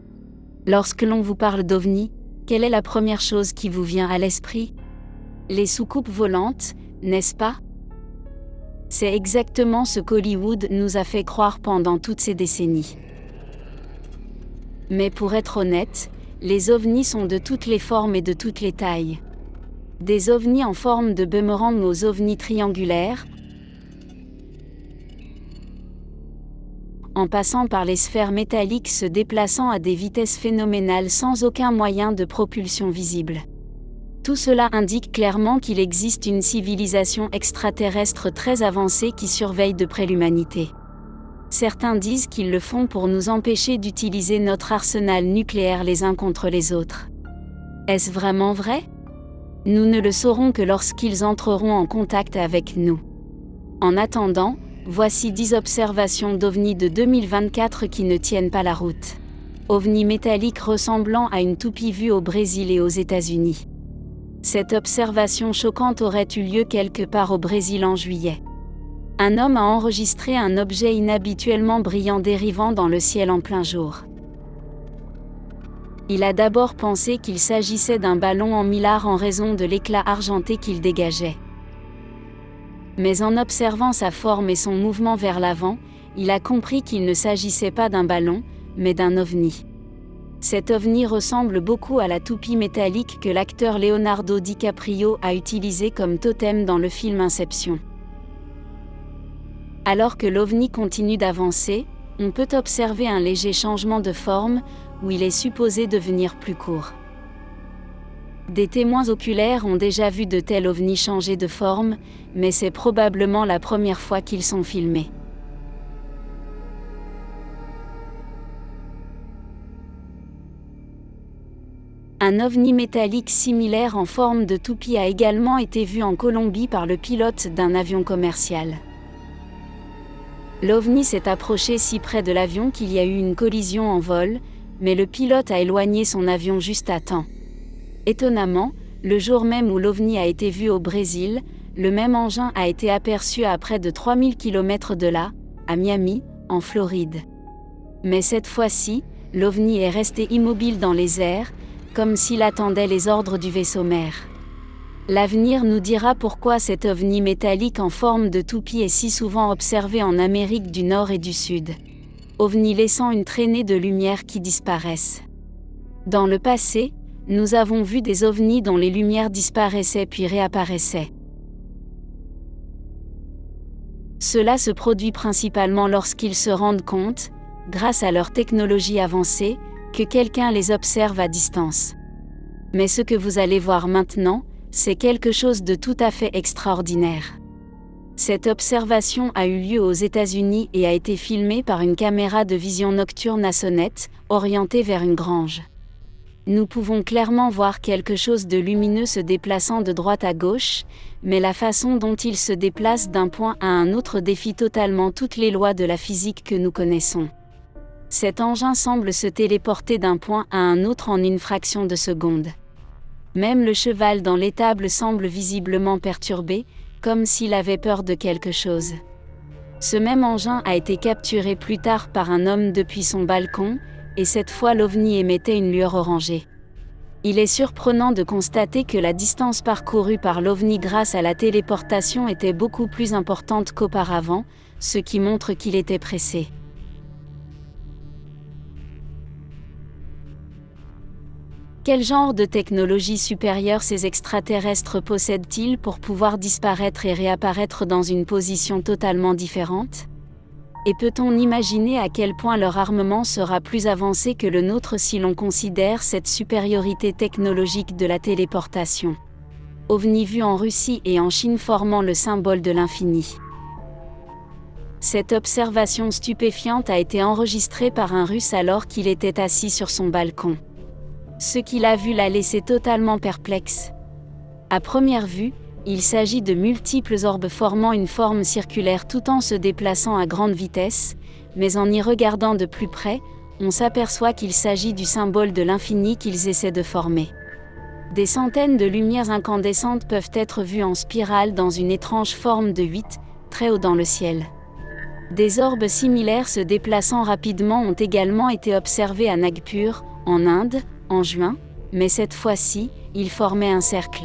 Lorsque l'on vous parle d'ovni, quelle est la première chose qui vous vient à l'esprit ? Les soucoupes volantes, n'est-ce pas ? C'est exactement ce qu'Hollywood nous a fait croire pendant toutes ces décennies. Mais pour être honnête, les ovnis sont de toutes les formes et de toutes les tailles. Des ovnis en forme de boomerang aux ovnis triangulaires, en passant par les sphères métalliques se déplaçant à des vitesses phénoménales sans aucun moyen de propulsion visible. Tout cela indique clairement qu'il existe une civilisation extraterrestre très avancée qui surveille de près l'humanité. Certains disent qu'ils le font pour nous empêcher d'utiliser notre arsenal nucléaire les uns contre les autres. Est-ce vraiment vrai ? Nous ne le saurons que lorsqu'ils entreront en contact avec nous. En attendant, voici 10 observations d'OVNI de 2024 qui ne tiennent pas la route. OVNI métallique ressemblant à une toupie vue au Brésil et aux États-Unis. Cette observation choquante aurait eu lieu quelque part au Brésil en juillet. Un homme a enregistré un objet inhabituellement brillant dérivant dans le ciel en plein jour. Il a d'abord pensé qu'il s'agissait d'un ballon en millard en raison de l'éclat argenté qu'il dégageait. Mais en observant sa forme et son mouvement vers l'avant, il a compris qu'il ne s'agissait pas d'un ballon, mais d'un ovni. Cet ovni ressemble beaucoup à la toupie métallique que l'acteur Leonardo DiCaprio a utilisée comme totem dans le film Inception. Alors que l'ovni continue d'avancer, on peut observer un léger changement de forme, où il est supposé devenir plus court. Des témoins oculaires ont déjà vu de tels ovnis changer de forme, mais c'est probablement la première fois qu'ils sont filmés. Un ovni métallique similaire en forme de toupie a également été vu en Colombie par le pilote d'un avion commercial. L'ovni s'est approché si près de l'avion qu'il y a eu une collision en vol, mais le pilote a éloigné son avion juste à temps. Étonnamment, le jour même où l'ovni a été vu au Brésil, le même engin a été aperçu à près de 3000 km de là, à Miami, en Floride. Mais cette fois-ci, l'ovni est resté immobile dans les airs, comme s'il attendait les ordres du vaisseau mère. L'avenir nous dira pourquoi cet ovni métallique en forme de toupie est si souvent observé en Amérique du Nord et du Sud. OVNI laissant une traînée de lumière qui disparaissent. Dans le passé, nous avons vu des ovnis dont les lumières disparaissaient puis réapparaissaient. Cela se produit principalement lorsqu'ils se rendent compte, grâce à leur technologie avancée, que quelqu'un les observe à distance. Mais ce que vous allez voir maintenant, c'est quelque chose de tout à fait extraordinaire. Cette observation a eu lieu aux États-Unis et a été filmée par une caméra de vision nocturne à sonnette, orientée vers une grange. Nous pouvons clairement voir quelque chose de lumineux se déplaçant de droite à gauche, mais la façon dont il se déplace d'un point à un autre défie totalement toutes les lois de la physique que nous connaissons. Cet engin semble se téléporter d'un point à un autre en une fraction de seconde. Même le cheval dans l'étable semble visiblement perturbé, comme s'il avait peur de quelque chose. Ce même engin a été capturé plus tard par un homme depuis son balcon, et cette fois l'OVNI émettait une lueur orangée. Il est surprenant de constater que la distance parcourue par l'OVNI grâce à la téléportation était beaucoup plus importante qu'auparavant, ce qui montre qu'il était pressé. Quel genre de technologie supérieure ces extraterrestres possèdent-ils pour pouvoir disparaître et réapparaître dans une position totalement différente ? Et peut-on imaginer à quel point leur armement sera plus avancé que le nôtre si l'on considère cette supériorité technologique de la téléportation ? OVNI vu en Russie et en Chine formant le symbole de l'infini. Cette observation stupéfiante a été enregistrée par un Russe alors qu'il était assis sur son balcon. Ce qu'il a vu l'a laissé totalement perplexe. À première vue, il s'agit de multiples orbes formant une forme circulaire tout en se déplaçant à grande vitesse, mais en y regardant de plus près, on s'aperçoit qu'il s'agit du symbole de l'infini qu'ils essaient de former. Des centaines de lumières incandescentes peuvent être vues en spirale dans une étrange forme de 8, très haut dans le ciel. Des orbes similaires se déplaçant rapidement ont également été observés à Nagpur, en Inde, en juin, mais cette fois-ci, ils formaient un cercle.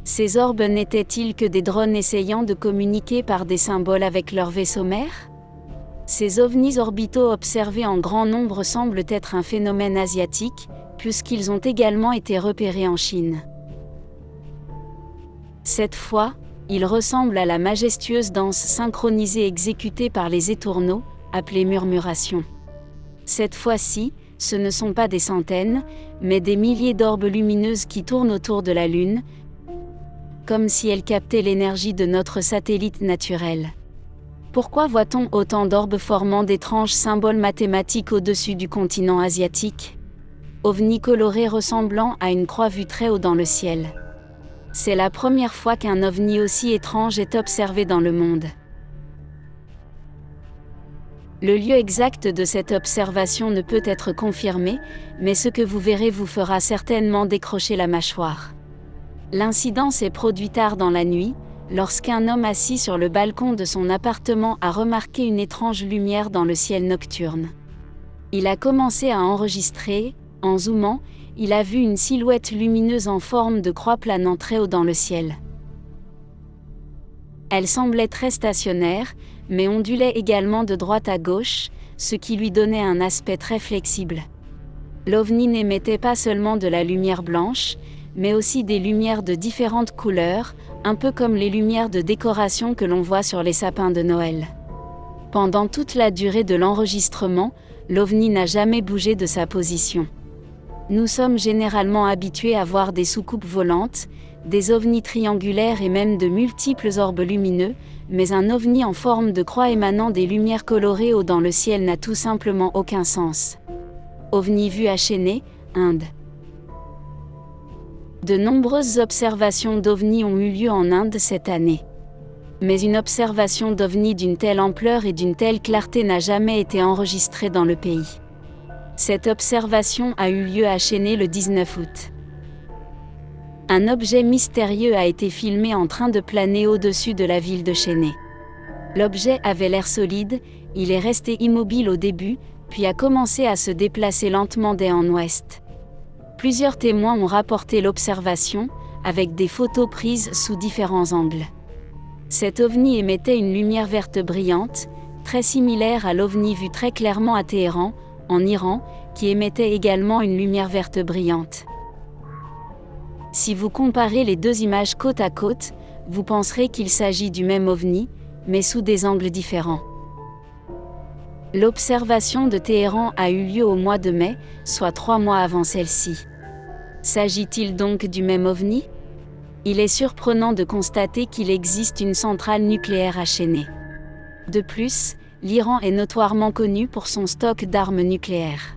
Ces orbes n'étaient-ils que des drones essayant de communiquer par des symboles avec leur vaisseau mère ? Ces ovnis orbitaux observés en grand nombre semblent être un phénomène asiatique, puisqu'ils ont également été repérés en Chine. Cette fois, ils ressemblent à la majestueuse danse synchronisée exécutée par les étourneaux, appelée murmuration. Cette fois-ci, ce ne sont pas des centaines, mais des milliers d'orbes lumineuses qui tournent autour de la Lune, comme si elles captaient l'énergie de notre satellite naturel. Pourquoi voit-on autant d'orbes formant d'étranges symboles mathématiques au-dessus du continent asiatique? OVNI coloré ressemblant à une croix vue très haut dans le ciel. C'est la première fois qu'un ovni aussi étrange est observé dans le monde. Le lieu exact de cette observation ne peut être confirmé, mais ce que vous verrez vous fera certainement décrocher la mâchoire. L'incident s'est produit tard dans la nuit, lorsqu'un homme assis sur le balcon de son appartement a remarqué une étrange lumière dans le ciel nocturne. Il a commencé à enregistrer. En zoomant, il a vu une silhouette lumineuse en forme de croix planant très haut dans le ciel. Elle semblait très stationnaire, mais ondulait également de droite à gauche, ce qui lui donnait un aspect très flexible. L'OVNI n'émettait pas seulement de la lumière blanche, mais aussi des lumières de différentes couleurs, un peu comme les lumières de décoration que l'on voit sur les sapins de Noël. Pendant toute la durée de l'enregistrement, l'OVNI n'a jamais bougé de sa position. Nous sommes généralement habitués à voir des soucoupes volantes, des ovnis triangulaires et même de multiples orbes lumineux, mais un ovni en forme de croix émanant des lumières colorées haut dans le ciel n'a tout simplement aucun sens. OVNI vu à Chennai, Inde. De nombreuses observations d'ovnis ont eu lieu en Inde cette année. Mais une observation d'ovnis d'une telle ampleur et d'une telle clarté n'a jamais été enregistrée dans le pays. Cette observation a eu lieu à Chennai le 19 août. Un objet mystérieux a été filmé en train de planer au-dessus de la ville de Chennai. L'objet avait l'air solide, il est resté immobile au début, puis a commencé à se déplacer lentement d'est en ouest. Plusieurs témoins ont rapporté l'observation, avec des photos prises sous différents angles. Cet ovni émettait une lumière verte brillante, très similaire à l'ovni vu très clairement à Téhéran, en Iran, qui émettait également une lumière verte brillante. Si vous comparez les deux images côte à côte, vous penserez qu'il s'agit du même ovni, mais sous des angles différents. L'observation de Téhéran a eu lieu au mois de mai, soit 3 mois avant celle-ci. S'agit-il donc du même ovni? Il est surprenant de constater qu'il existe une centrale nucléaire à Chennai. De plus, l'Iran est notoirement connu pour son stock d'armes nucléaires.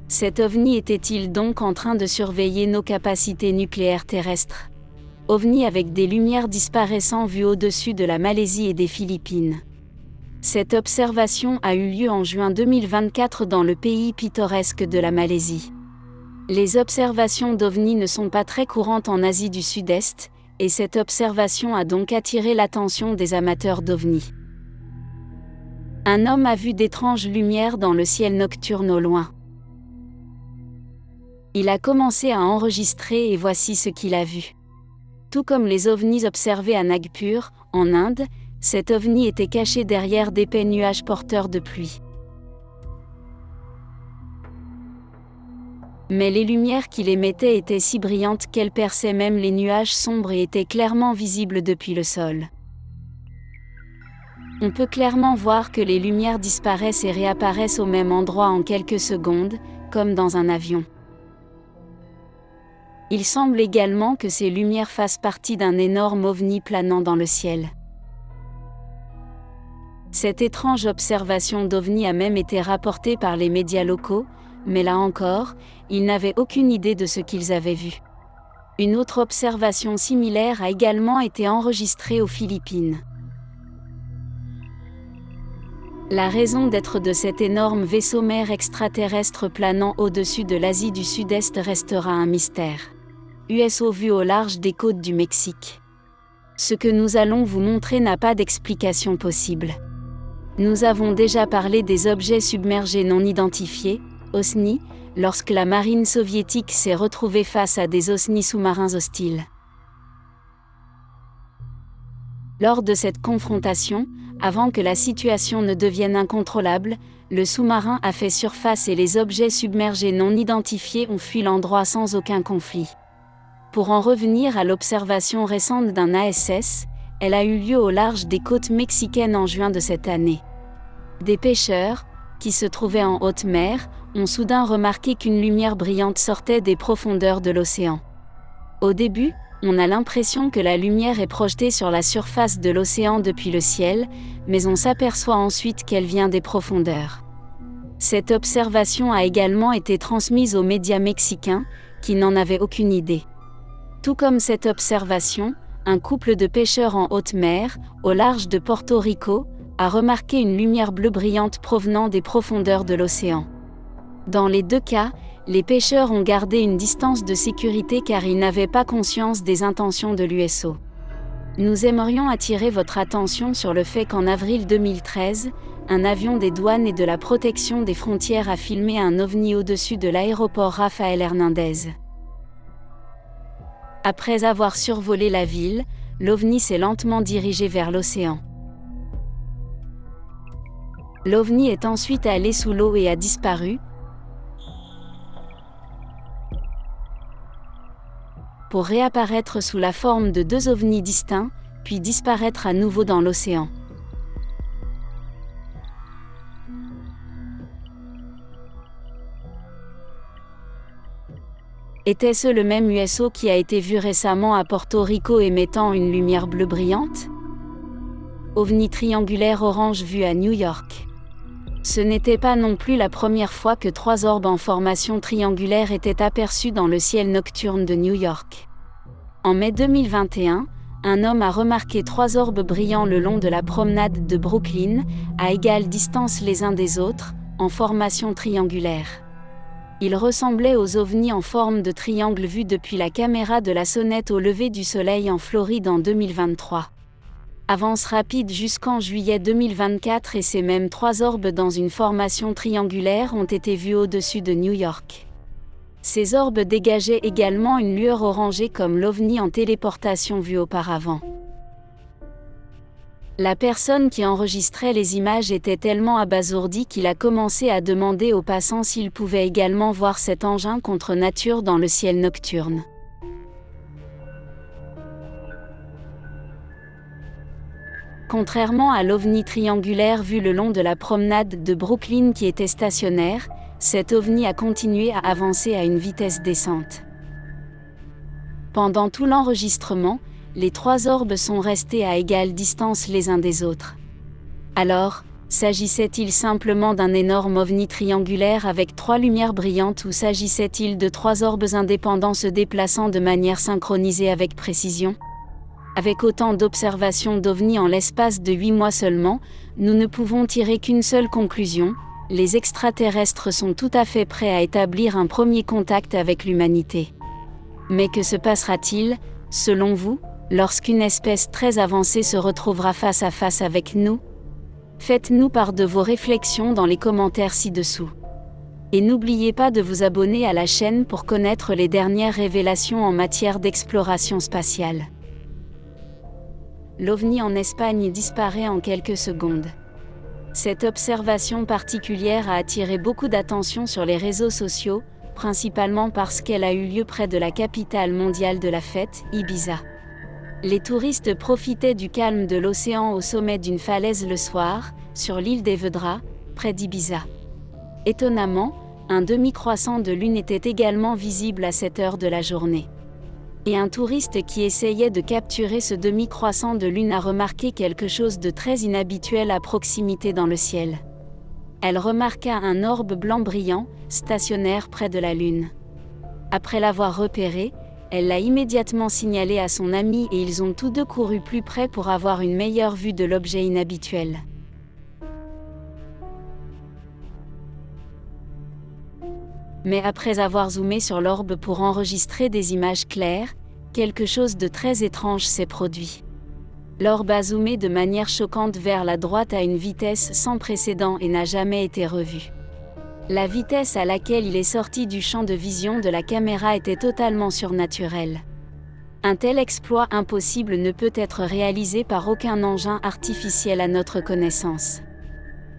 Cet ovni était-il donc en train de surveiller nos capacités nucléaires terrestres? OVNI avec des lumières disparaissant vues au-dessus de la Malaisie et des Philippines. Cette observation a eu lieu en juin 2024 dans le pays pittoresque de la Malaisie. Les observations d'OVNI ne sont pas très courantes en Asie du Sud-Est, et cette observation a donc attiré l'attention des amateurs d'OVNI. Un homme a vu d'étranges lumières dans le ciel nocturne au loin. Il a commencé à enregistrer et voici ce qu'il a vu. Tout comme les ovnis observés à Nagpur, en Inde, cet ovni était caché derrière d'épais nuages porteurs de pluie. Mais les lumières qu'il émettait étaient si brillantes qu'elles perçaient même les nuages sombres et étaient clairement visibles depuis le sol. On peut clairement voir que les lumières disparaissent et réapparaissent au même endroit en quelques secondes, comme dans un avion. Il semble également que ces lumières fassent partie d'un énorme ovni planant dans le ciel. Cette étrange observation d'ovni a même été rapportée par les médias locaux, mais là encore, ils n'avaient aucune idée de ce qu'ils avaient vu. Une autre observation similaire a également été enregistrée aux Philippines. La raison d'être de cet énorme vaisseau mer extraterrestre planant au-dessus de l'Asie du Sud-Est restera un mystère. USO vu au large des côtes du Mexique. Ce que nous allons vous montrer n'a pas d'explication possible. Nous avons déjà parlé des objets submergés non identifiés, OSNI, lorsque la marine soviétique s'est retrouvée face à des OSNI sous-marins hostiles. Lors de cette confrontation, avant que la situation ne devienne incontrôlable, le sous-marin a fait surface et les objets submergés non identifiés ont fui l'endroit sans aucun conflit. Pour en revenir à l'observation récente d'un ASS, elle a eu lieu au large des côtes mexicaines en juin de cette année. Des pêcheurs, qui se trouvaient en haute mer, ont soudain remarqué qu'une lumière brillante sortait des profondeurs de l'océan. Au début, on a l'impression que la lumière est projetée sur la surface de l'océan depuis le ciel, mais on s'aperçoit ensuite qu'elle vient des profondeurs. Cette observation a également été transmise aux médias mexicains, qui n'en avaient aucune idée. Tout comme cette observation, un couple de pêcheurs en haute mer, au large de Porto Rico, a remarqué une lumière bleue brillante provenant des profondeurs de l'océan. Dans les deux cas, les pêcheurs ont gardé une distance de sécurité car ils n'avaient pas conscience des intentions de l'USO. Nous aimerions attirer votre attention sur le fait qu'en avril 2013, un avion des douanes et de la protection des frontières a filmé un ovni au-dessus de l'aéroport Rafael Hernández. Après avoir survolé la ville, l'ovni s'est lentement dirigé vers l'océan. L'ovni est ensuite allé sous l'eau et a disparu, pour réapparaître sous la forme de deux ovnis distincts, puis disparaître à nouveau dans l'océan. Était-ce le même USO qui a été vu récemment à Porto Rico émettant une lumière bleue brillante? OVNI triangulaire orange vu à New York. Ce n'était pas non plus la première fois que 3 orbes en formation triangulaire étaient aperçus dans le ciel nocturne de New York. En mai 2021, un homme a remarqué 3 orbes brillants le long de la promenade de Brooklyn, à égale distance les uns des autres, en formation triangulaire. Ils ressemblaient aux ovnis en forme de triangle vus depuis la caméra de la Sonnette au lever du soleil en Floride en 2023. Avance rapide jusqu'en juillet 2024 et ces mêmes 3 orbes dans une formation triangulaire ont été vus au-dessus de New York. Ces orbes dégageaient également une lueur orangée comme l'ovni en téléportation vu auparavant. La personne qui enregistrait les images était tellement abasourdi qu'il a commencé à demander aux passants s'ils pouvaient également voir cet engin contre nature dans le ciel nocturne. Contrairement à l'ovni triangulaire vu le long de la promenade de Brooklyn qui était stationnaire, cet ovni a continué à avancer à une vitesse décente. Pendant tout l'enregistrement, les 3 orbes sont restés à égale distance les uns des autres. Alors, s'agissait-il simplement d'un énorme ovni triangulaire avec 3 lumières brillantes ou s'agissait-il de 3 orbes indépendants se déplaçant de manière synchronisée avec précision ? Avec autant d'observations d'ovnis en l'espace de 8 mois seulement, nous ne pouvons tirer qu'une seule conclusion: les extraterrestres sont tout à fait prêts à établir un premier contact avec l'humanité. Mais que se passera-t-il, selon vous, lorsqu'une espèce très avancée se retrouvera face à face avec nous? Faites-nous part de vos réflexions dans les commentaires ci-dessous. Et n'oubliez pas de vous abonner à la chaîne pour connaître les dernières révélations en matière d'exploration spatiale. L'ovni en Espagne disparaît en quelques secondes. Cette observation particulière a attiré beaucoup d'attention sur les réseaux sociaux, principalement parce qu'elle a eu lieu près de la capitale mondiale de la fête, Ibiza. Les touristes profitaient du calme de l'océan au sommet d'une falaise le soir, sur l'île d'Évedra, près d'Ibiza. Étonnamment, un demi-croissant de lune était également visible à cette heure de la journée. Et un touriste qui essayait de capturer ce demi-croissant de lune a remarqué quelque chose de très inhabituel à proximité dans le ciel. Elle remarqua un orbe blanc brillant, stationnaire près de la lune. Après l'avoir repéré, elle l'a immédiatement signalé à son ami et ils ont tous deux couru plus près pour avoir une meilleure vue de l'objet inhabituel. Mais après avoir zoomé sur l'orbe pour enregistrer des images claires, quelque chose de très étrange s'est produit. L'orbe a zoomé de manière choquante vers la droite à une vitesse sans précédent et n'a jamais été revu. La vitesse à laquelle il est sorti du champ de vision de la caméra était totalement surnaturelle. Un tel exploit impossible ne peut être réalisé par aucun engin artificiel à notre connaissance.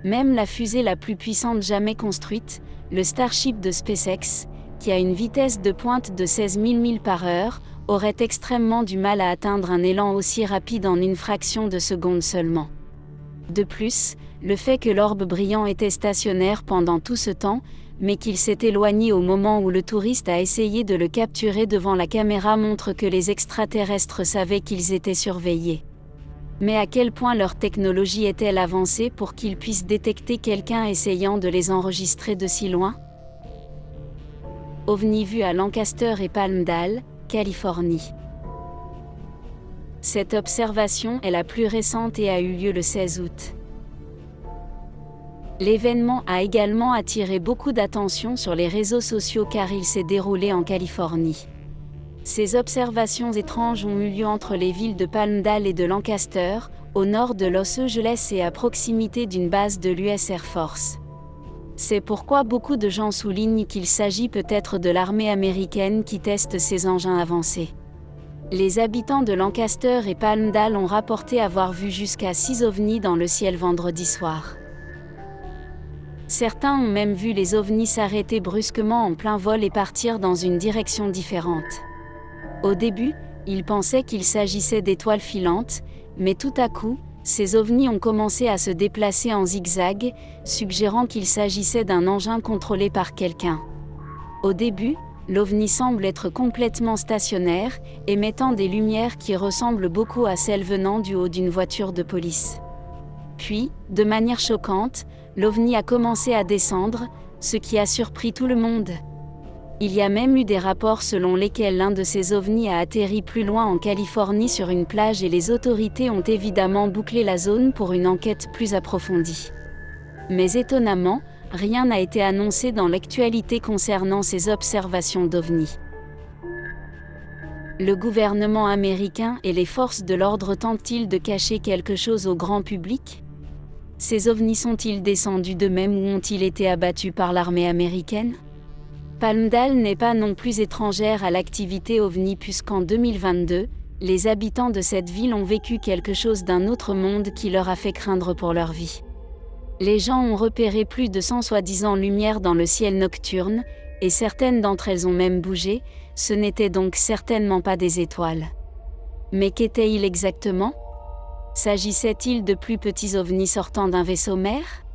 Même la fusée la plus puissante jamais construite, le Starship de SpaceX, qui a une vitesse de pointe de 16 000 milles par heure, aurait extrêmement du mal à atteindre un élan aussi rapide en une fraction de seconde seulement. De plus, le fait que l'orbe brillant était stationnaire pendant tout ce temps, mais qu'il s'est éloigné au moment où le touriste a essayé de le capturer devant la caméra montre que les extraterrestres savaient qu'ils étaient surveillés. Mais à quel point leur technologie est-elle avancée pour qu'ils puissent détecter quelqu'un essayant de les enregistrer de si loin? OVNI vu à Lancaster et Palmdale, Californie. Cette observation est la plus récente et a eu lieu le 16 août. L'événement a également attiré beaucoup d'attention sur les réseaux sociaux car il s'est déroulé en Californie. Ces observations étranges ont eu lieu entre les villes de Palmdale et de Lancaster, au nord de Los Angeles et à proximité d'une base de l'US Air Force. C'est pourquoi beaucoup de gens soulignent qu'il s'agit peut-être de l'armée américaine qui teste ces engins avancés. Les habitants de Lancaster et Palmdale ont rapporté avoir vu jusqu'à 6 ovnis dans le ciel vendredi soir. Certains ont même vu les ovnis s'arrêter brusquement en plein vol et partir dans une direction différente. Au début, ils pensaient qu'il s'agissait d'étoiles filantes, mais tout à coup, ces ovnis ont commencé à se déplacer en zigzag, suggérant qu'il s'agissait d'un engin contrôlé par quelqu'un. Au début, l'ovni semble être complètement stationnaire, émettant des lumières qui ressemblent beaucoup à celles venant du haut d'une voiture de police. Puis, de manière choquante, l'ovni a commencé à descendre, ce qui a surpris tout le monde. Il y a même eu des rapports selon lesquels l'un de ces ovnis a atterri plus loin en Californie sur une plage et les autorités ont évidemment bouclé la zone pour une enquête plus approfondie. Mais étonnamment, rien n'a été annoncé dans l'actualité concernant ces observations d'ovnis. Le gouvernement américain et les forces de l'ordre tentent-ils de cacher quelque chose au grand public? Ces ovnis sont-ils descendus d'eux-mêmes ou ont-ils été abattus par l'armée américaine? Palmdale n'est pas non plus étrangère à l'activité ovni puisqu'en 2022, les habitants de cette ville ont vécu quelque chose d'un autre monde qui leur a fait craindre pour leur vie. Les gens ont repéré plus de 100 soi-disant lumières dans le ciel nocturne, et certaines d'entre elles ont même bougé, ce n'étaient donc certainement pas des étoiles. Mais qu'étaient-ils exactement? S'agissait-il de plus petits ovnis sortant d'un vaisseau mère?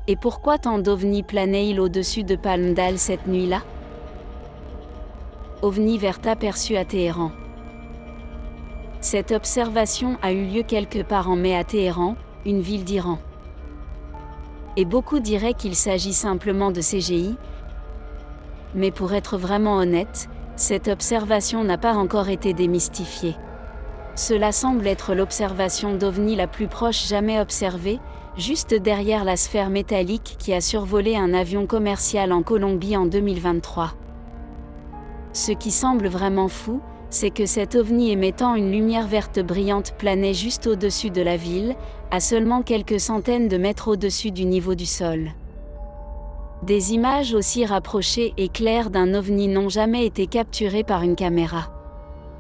Et pourquoi tant d'ovnis planaient-ils au-dessus de Palmdale cette nuit-là? OVNI vert aperçu à Téhéran. Cette observation a eu lieu quelque part en mai à Téhéran, une ville d'Iran. Et beaucoup diraient qu'il s'agit simplement de CGI. Mais pour être vraiment honnête, cette observation n'a pas encore été démystifiée. Cela semble être l'observation d'OVNI la plus proche jamais observée, juste derrière la sphère métallique qui a survolé un avion commercial en Colombie en 2023. Ce qui semble vraiment fou, c'est que cet ovni émettant une lumière verte brillante planait juste au-dessus de la ville, à seulement quelques centaines de mètres au-dessus du niveau du sol. Des images aussi rapprochées et claires d'un ovni n'ont jamais été capturées par une caméra.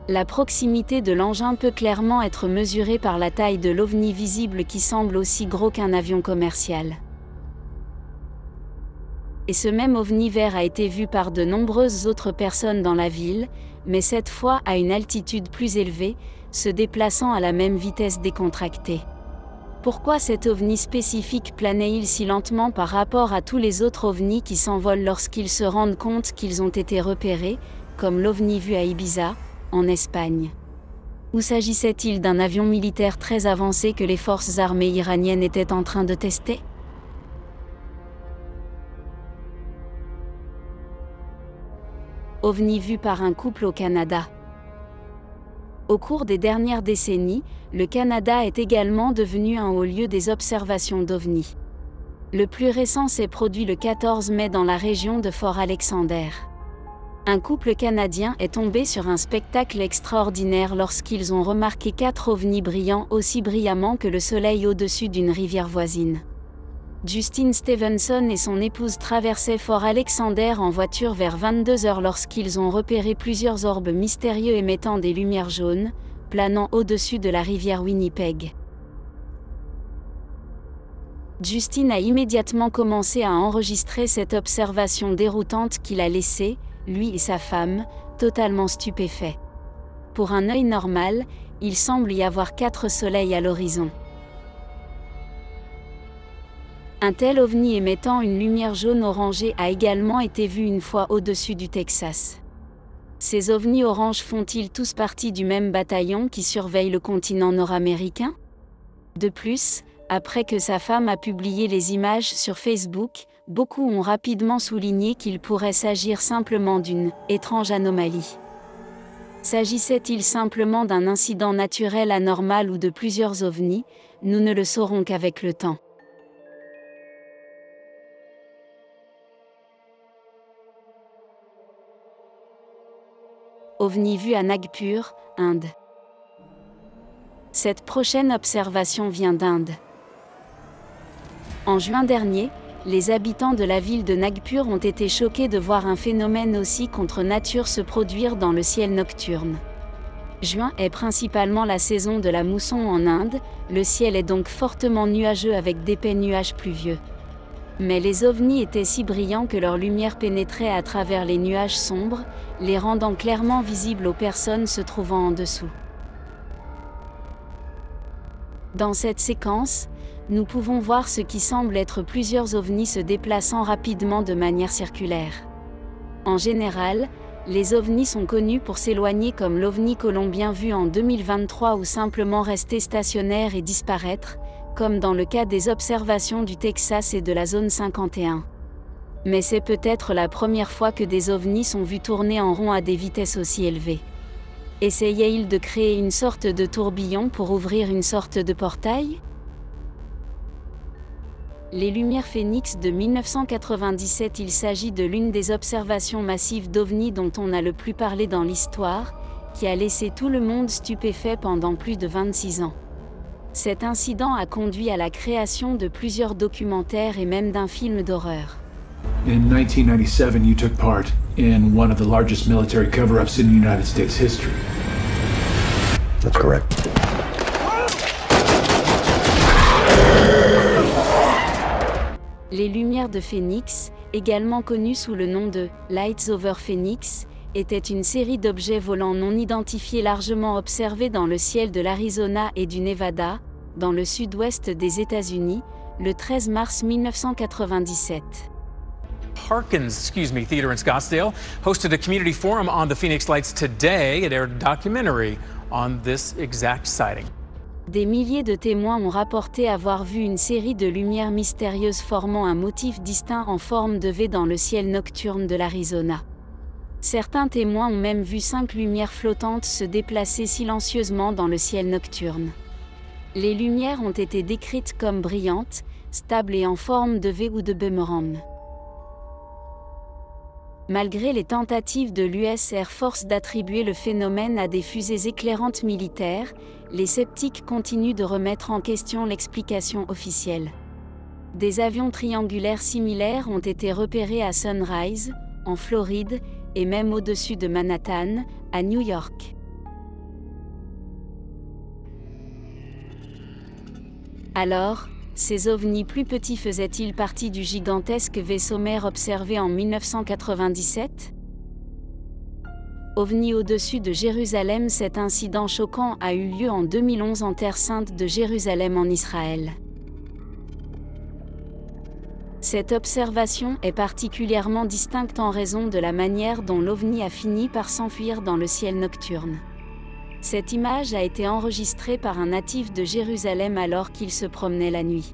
La proximité de l'engin peut clairement être mesurée par la taille de l'ovni visible qui semble aussi gros qu'un avion commercial. Et ce même ovni vert a été vu par de nombreuses autres personnes dans la ville, mais cette fois à une altitude plus élevée, se déplaçant à la même vitesse décontractée. Pourquoi cet ovni spécifique planait-il si lentement par rapport à tous les autres ovnis qui s'envolent lorsqu'ils se rendent compte qu'ils ont été repérés, comme l'ovni vu à Ibiza, en Espagne? Ou s'agissait-il d'un avion militaire très avancé que les forces armées iraniennes étaient en train de tester? OVNI vu par un couple au Canada. Au cours des dernières décennies, le Canada est également devenu un haut lieu des observations d'OVNI. Le plus récent s'est produit le 14 mai dans la région de Fort Alexander. Un couple canadien est tombé sur un spectacle extraordinaire lorsqu'ils ont remarqué 4 ovnis brillants aussi brillamment que le soleil au-dessus d'une rivière voisine. Justin Stevenson et son épouse traversaient Fort Alexander en voiture vers 22 h lorsqu'ils ont repéré plusieurs orbes mystérieux émettant des lumières jaunes, planant au-dessus de la rivière Winnipeg. Justin a immédiatement commencé à enregistrer cette observation déroutante qu'il a laissée, lui et sa femme, totalement stupéfaits. Pour un œil normal, il semble y avoir 4 soleils à l'horizon. Un tel ovni émettant une lumière jaune-orangée a également été vu une fois au-dessus du Texas. Ces ovnis oranges font-ils tous partie du même bataillon qui surveille le continent nord-américain? De plus, après que sa femme a publié les images sur Facebook, beaucoup ont rapidement souligné qu'il pourrait s'agir simplement d'une « étrange anomalie ». S'agissait-il simplement d'un incident naturel anormal ou de plusieurs ovnis? Nous ne le saurons qu'avec le temps. OVNI vu à Nagpur, Inde. Cette prochaine observation vient d'Inde. En juin dernier, les habitants de la ville de Nagpur ont été choqués de voir un phénomène aussi contre nature se produire dans le ciel nocturne. Juin est principalement la saison de la mousson en Inde, le ciel est donc fortement nuageux avec d'épais nuages pluvieux. Mais les ovnis étaient si brillants que leur lumière pénétrait à travers les nuages sombres, les rendant clairement visibles aux personnes se trouvant en dessous. Dans cette séquence, nous pouvons voir ce qui semble être plusieurs ovnis se déplaçant rapidement de manière circulaire. En général, les ovnis sont connus pour s'éloigner comme l'ovni colombien vu en 2023 ou simplement rester stationnaire et disparaître, comme dans le cas des observations du Texas et de la zone 51. Mais c'est peut-être la première fois que des ovnis sont vus tourner en rond à des vitesses aussi élevées. Essayait-il de créer une sorte de tourbillon pour ouvrir une sorte de portail? Les lumières Phénix de 1997. Il s'agit de l'une des observations massives d'ovnis dont on a le plus parlé dans l'histoire, qui a laissé tout le monde stupéfait pendant plus de 26 ans. Cet incident a conduit à la création de plusieurs documentaires et même d'un film d'horreur. In 1997, you took part in one of the largest military cover-ups in United States history. That's correct. Les lumières de Phénix, également connues sous le nom de « Lights over Phoenix », étaient une série d'objets volants non identifiés largement observés dans le ciel de l'Arizona et du Nevada, dans le sud-ouest des États-Unis, le 13 mars 1997. Harkins, Theater in Scottsdale hosted a community forum on the Phoenix Lights today. It aired a documentary on this exact sighting. Des milliers de témoins ont rapporté avoir vu une série de lumières mystérieuses formant un motif distinct en forme de V dans le ciel nocturne de l'Arizona. Certains témoins ont même vu 5 lumières flottantes se déplacer silencieusement dans le ciel nocturne. Les lumières ont été décrites comme brillantes, stables et en forme de V ou de boomerang. Malgré les tentatives de l'US Air Force d'attribuer le phénomène à des fusées éclairantes militaires, les sceptiques continuent de remettre en question l'explication officielle. Des avions triangulaires similaires ont été repérés à Sunrise, en Floride, et même au-dessus de Manhattan, à New York. Alors, ces ovnis plus petits faisaient-ils partie du gigantesque vaisseau mère observé en 1997? OVNI au-dessus de Jérusalem. Cet incident choquant a eu lieu en 2011 en Terre Sainte de Jérusalem en Israël. Cette observation est particulièrement distincte en raison de la manière dont l'OVNI a fini par s'enfuir dans le ciel nocturne. Cette image a été enregistrée par un natif de Jérusalem alors qu'il se promenait la nuit.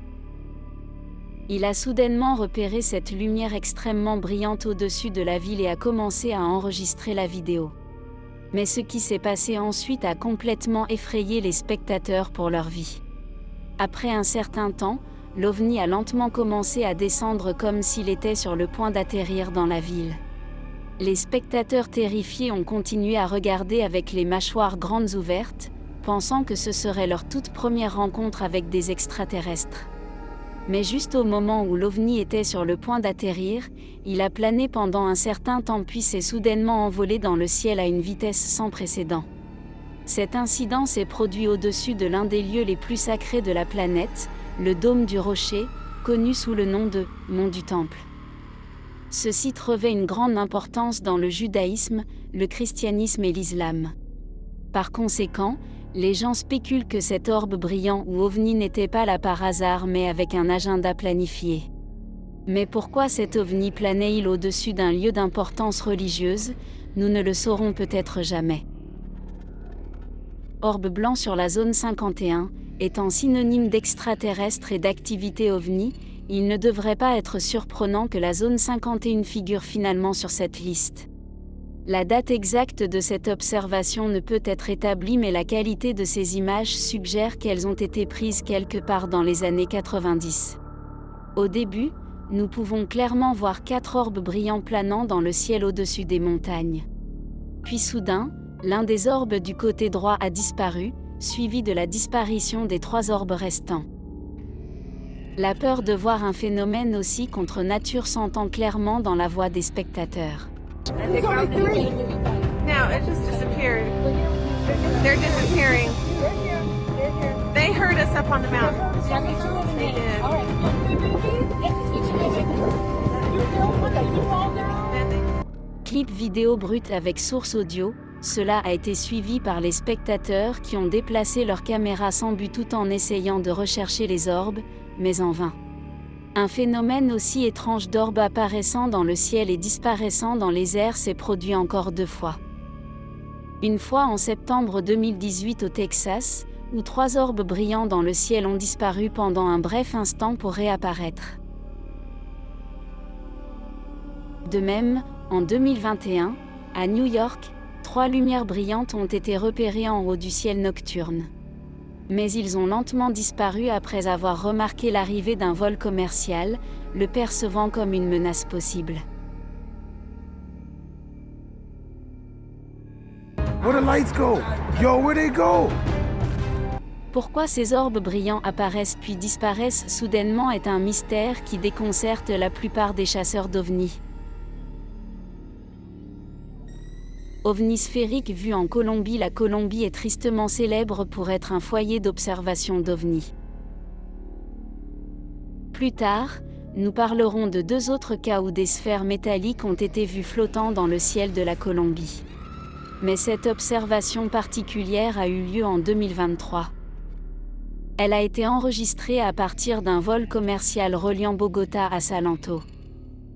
Il a soudainement repéré cette lumière extrêmement brillante au-dessus de la ville et a commencé à enregistrer la vidéo. Mais ce qui s'est passé ensuite a complètement effrayé les spectateurs pour leur vie. Après un certain temps, l'OVNI a lentement commencé à descendre comme s'il était sur le point d'atterrir dans la ville. Les spectateurs terrifiés ont continué à regarder avec les mâchoires grandes ouvertes, pensant que ce serait leur toute première rencontre avec des extraterrestres. Mais juste au moment où l'OVNI était sur le point d'atterrir, il a plané pendant un certain temps puis s'est soudainement envolé dans le ciel à une vitesse sans précédent. Cet incident s'est produit au-dessus de l'un des lieux les plus sacrés de la planète, le Dôme du Rocher, connu sous le nom de « Mont du Temple ». Ce site revêt une grande importance dans le judaïsme, le christianisme et l'islam. Par conséquent, Les gens spéculent que cet orbe brillant ou ovni n'était pas là par hasard mais avec un agenda planifié. Mais pourquoi cet ovni planait-il au-dessus d'un lieu d'importance religieuse? Nous ne le saurons peut-être jamais. Orbe blanc sur la zone 51, étant synonyme d'extraterrestre et d'activité ovni, il ne devrait pas être surprenant que la zone 51 figure finalement sur cette liste. La date exacte de cette observation ne peut être établie mais la qualité de ces images suggère qu'elles ont été prises quelque part dans les années 90. Au début, nous pouvons clairement voir 4 orbes brillants planant dans le ciel au-dessus des montagnes. Puis soudain, l'un des orbes du côté droit a disparu, suivi de la disparition des 3 orbes restants. La peur de voir un phénomène aussi contre nature s'entend clairement dans la voix des spectateurs. No, it just disappeared. They're disappearing. They heard us up on the mountain. They did. Clip vidéo brut avec source audio, cela a été suivi par les spectateurs qui ont déplacé leur caméra sans but tout en essayant de rechercher les orbes, mais en vain. Un phénomène aussi étrange d'orbes apparaissant dans le ciel et disparaissant dans les airs s'est produit encore 2 fois. Une fois en septembre 2018 au Texas, où 3 orbes brillants dans le ciel ont disparu pendant un bref instant pour réapparaître. De même, en 2021, à New York, 3 lumières brillantes ont été repérées en haut du ciel nocturne. Mais ils ont lentement disparu après avoir remarqué l'arrivée d'un vol commercial, le percevant comme une menace possible. Where the lights go? Yo, where they go? Pourquoi ces orbes brillants apparaissent puis disparaissent soudainement est un mystère qui déconcerte la plupart des chasseurs d'ovnis. OVNI sphérique vu en Colombie. La Colombie est tristement célèbre pour être un foyer d'observation d'ovnis. Plus tard, nous parlerons de 2 autres cas où des sphères métalliques ont été vues flottant dans le ciel de la Colombie. Mais cette observation particulière a eu lieu en 2023. Elle a été enregistrée à partir d'un vol commercial reliant Bogota à Salento.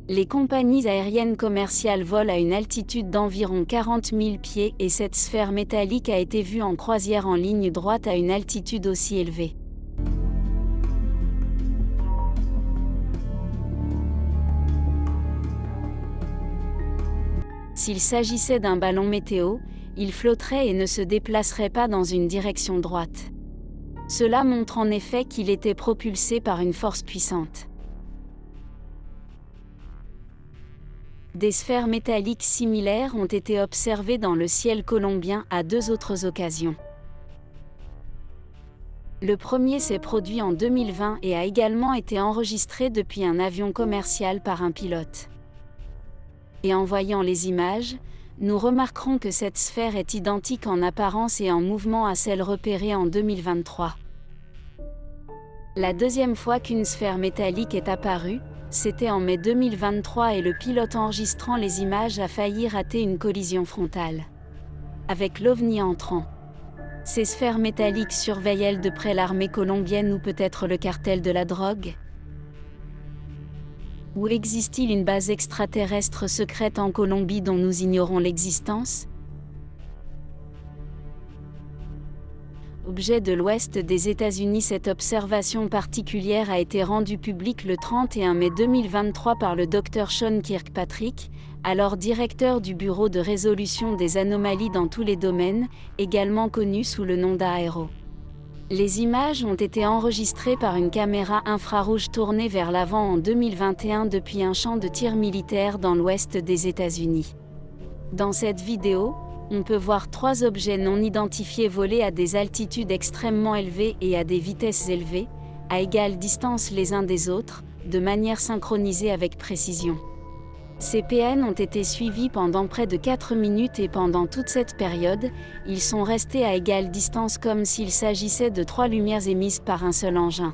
Les compagnies aériennes commerciales volent à une altitude d'environ 40 000 pieds et cette sphère métallique a été vue en croisière en ligne droite à une altitude aussi élevée. S'il s'agissait d'un ballon météo, il flotterait et ne se déplacerait pas dans une direction droite. Cela montre en effet qu'il était propulsé par une force puissante. Des sphères métalliques similaires ont été observées dans le ciel colombien à 2 autres occasions. Le premier s'est produit en 2020 et a également été enregistré depuis un avion commercial par un pilote. Et en voyant les images, nous remarquerons que cette sphère est identique en apparence et en mouvement à celle repérée en 2023. La deuxième fois qu'une sphère métallique est apparue, c'était en mai 2023 et le pilote enregistrant les images a failli rater une collision frontale avec l'OVNI entrant. Ces sphères métalliques surveillent-elles de près l'armée colombienne ou peut-être le cartel de la drogue? Ou existe-t-il une base extraterrestre secrète en Colombie dont nous ignorons l'existence? Objet de l'ouest des États-Unis, cette observation particulière a été rendue publique le 31 mai 2023 par le Dr Sean Kirkpatrick, alors directeur du Bureau de résolution des anomalies dans tous les domaines, également connu sous le nom d'AERO. Les images ont été enregistrées par une caméra infrarouge tournée vers l'avant en 2021 depuis un champ de tir militaire dans l'ouest des États-Unis. Dans cette vidéo, on peut voir 3 objets non identifiés voler à des altitudes extrêmement élevées et à des vitesses élevées, à égale distance les uns des autres, de manière synchronisée avec précision. Ces PN ont été suivis pendant près de 4 minutes et pendant toute cette période, ils sont restés à égale distance comme s'il s'agissait de 3 lumières émises par un seul engin.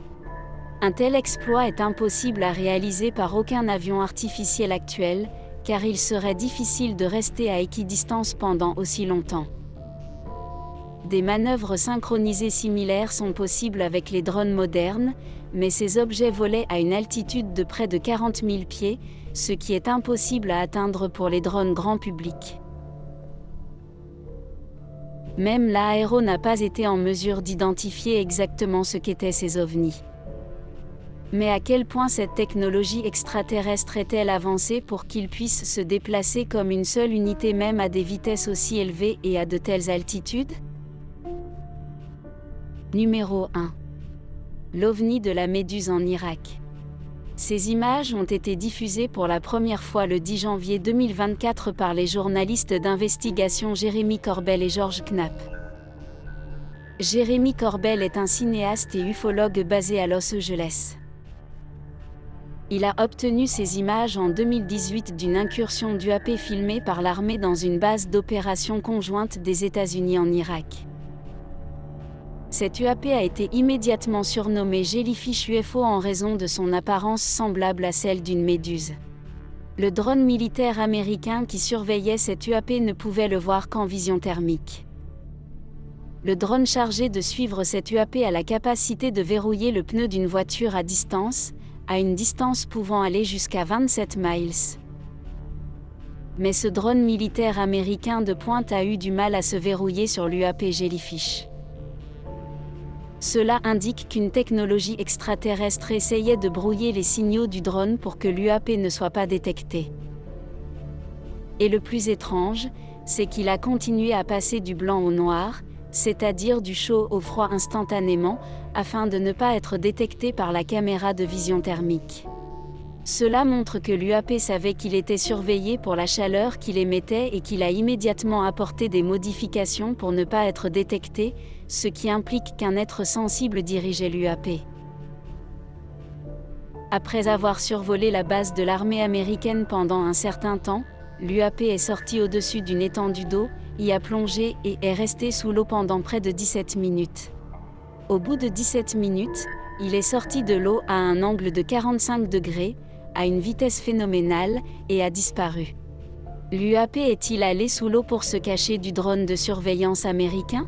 Un tel exploit est impossible à réaliser par aucun avion artificiel actuel, car il serait difficile de rester à équidistance pendant aussi longtemps. Des manœuvres synchronisées similaires sont possibles avec les drones modernes, mais ces objets volaient à une altitude de près de 40 000 pieds, ce qui est impossible à atteindre pour les drones grand public. Même l'ARO n'a pas été en mesure d'identifier exactement ce qu'étaient ces ovnis. Mais à quel point cette technologie extraterrestre est-elle avancée pour qu'ils puissent se déplacer comme une seule unité même à des vitesses aussi élevées et à de telles altitudes ? Numéro 1. L'OVNI de la Méduse en Irak. Ces images ont été diffusées pour la première fois le 10 janvier 2024 par les journalistes d'investigation Jeremy Corbell et George Knapp. Jeremy Corbell est un cinéaste et ufologue basé à Los Angeles. Il a obtenu ces images en 2018 d'une incursion d'UAP filmée par l'armée dans une base d'opération conjointe des États-Unis en Irak. Cette UAP a été immédiatement surnommée Jellyfish UFO en raison de son apparence semblable à celle d'une méduse. Le drone militaire américain qui surveillait cette UAP ne pouvait le voir qu'en vision thermique. Le drone chargé de suivre cette UAP a la capacité de verrouiller le pneu d'une voiture à distance, à une distance pouvant aller jusqu'à 27 miles. Mais ce drone militaire américain de pointe a eu du mal à se verrouiller sur l'UAP Jellyfish. Cela indique qu'une technologie extraterrestre essayait de brouiller les signaux du drone pour que l'UAP ne soit pas détecté. Et le plus étrange, c'est qu'il a continué à passer du blanc au noir, c'est-à-dire du chaud au froid instantanément, afin de ne pas être détecté par la caméra de vision thermique. Cela montre que l'UAP savait qu'il était surveillé pour la chaleur qu'il émettait et qu'il a immédiatement apporté des modifications pour ne pas être détecté, ce qui implique qu'un être sensible dirigeait l'UAP. Après avoir survolé la base de l'armée américaine pendant un certain temps, l'UAP est sorti au-dessus d'une étendue d'eau, y a plongé et est resté sous l'eau pendant près de 17 minutes. Au bout de 17 minutes, il est sorti de l'eau à un angle de 45 degrés, à une vitesse phénoménale, et a disparu. L'UAP est-il allé sous l'eau pour se cacher du drone de surveillance américain ?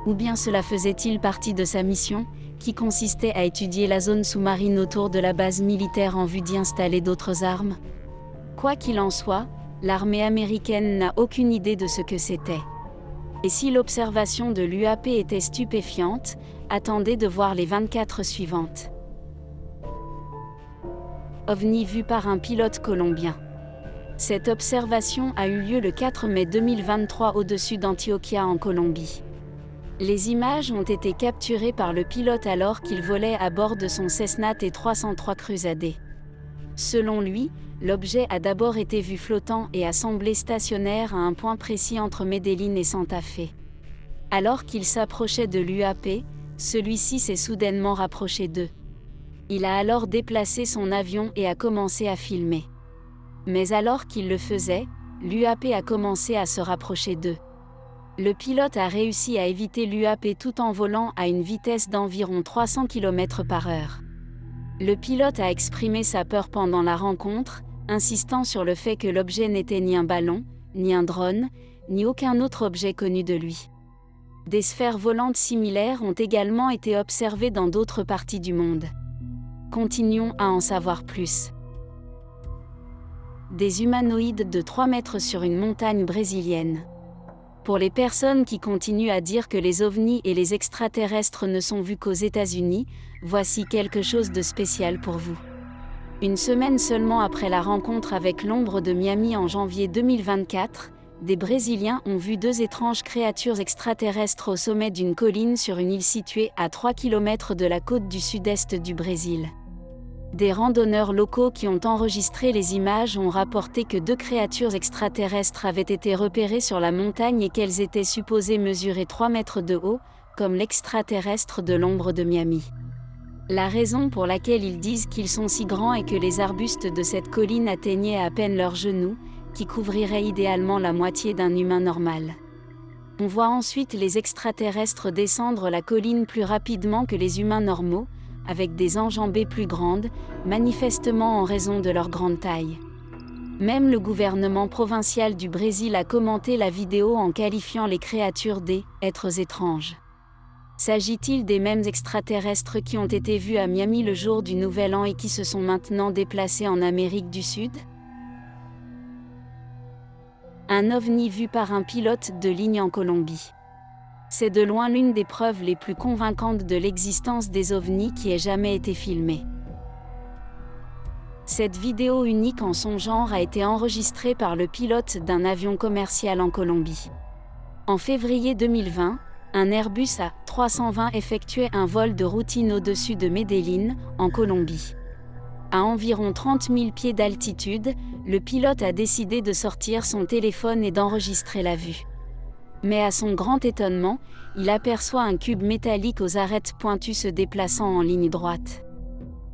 Ou bien cela faisait-il partie de sa mission, qui consistait à étudier la zone sous-marine autour de la base militaire en vue d'y installer d'autres armes ? Quoi qu'il en soit, l'armée américaine n'a aucune idée de ce que c'était. Et si l'observation de l'UAP était stupéfiante, attendez de voir les 24 suivantes. OVNI vu par un pilote colombien. Cette observation a eu lieu le 4 mai 2023 au-dessus d'Antioquia en Colombie. Les images ont été capturées par le pilote alors qu'il volait à bord de son Cessna T303 Crusader. Selon lui, l'objet a d'abord été vu flottant et a semblé stationnaire à un point précis entre Medellín et Santa Fe. Alors qu'il s'approchait de l'UAP, celui-ci s'est soudainement rapproché d'eux. Il a alors déplacé son avion et a commencé à filmer. Mais alors qu'il le faisait, l'UAP a commencé à se rapprocher d'eux. Le pilote a réussi à éviter l'UAP tout en volant à une vitesse d'environ 300 km/h. Le pilote a exprimé sa peur pendant la rencontre, insistant sur le fait que l'objet n'était ni un ballon, ni un drone, ni aucun autre objet connu de lui. Des sphères volantes similaires ont également été observées dans d'autres parties du monde. Continuons à en savoir plus. Des humanoïdes de 3 mètres sur une montagne brésilienne. Pour les personnes qui continuent à dire que les ovnis et les extraterrestres ne sont vus qu'aux États-Unis, voici quelque chose de spécial pour vous. Une semaine seulement après la rencontre avec l'ombre de Miami en janvier 2024, des Brésiliens ont vu 2 étranges créatures extraterrestres au sommet d'une colline sur une île située à 3 km de la côte du sud-est du Brésil. Des randonneurs locaux qui ont enregistré les images ont rapporté que 2 créatures extraterrestres avaient été repérées sur la montagne et qu'elles étaient supposées mesurer 3 mètres de haut, comme l'extraterrestre de l'ombre de Miami. La raison pour laquelle ils disent qu'ils sont si grands est que les arbustes de cette colline atteignaient à peine leurs genoux, qui couvriraient idéalement la moitié d'un humain normal. On voit ensuite les extraterrestres descendre la colline plus rapidement que les humains normaux, avec des enjambées plus grandes, manifestement en raison de leur grande taille. Même le gouvernement provincial du Brésil a commenté la vidéo en qualifiant les créatures d'« êtres étranges ». S'agit-il des mêmes extraterrestres qui ont été vus à Miami le jour du Nouvel An et qui se sont maintenant déplacés en Amérique du Sud? Un ovni vu par un pilote de ligne en Colombie. C'est de loin l'une des preuves les plus convaincantes de l'existence des ovnis qui ait jamais été filmée. Cette vidéo unique en son genre a été enregistrée par le pilote d'un avion commercial en Colombie. En février 2020, un Airbus A320 effectuait un vol de routine au-dessus de Medellín, en Colombie. À environ 30 000 pieds d'altitude, le pilote a décidé de sortir son téléphone et d'enregistrer la vue. Mais à son grand étonnement, il aperçoit un cube métallique aux arêtes pointues se déplaçant en ligne droite.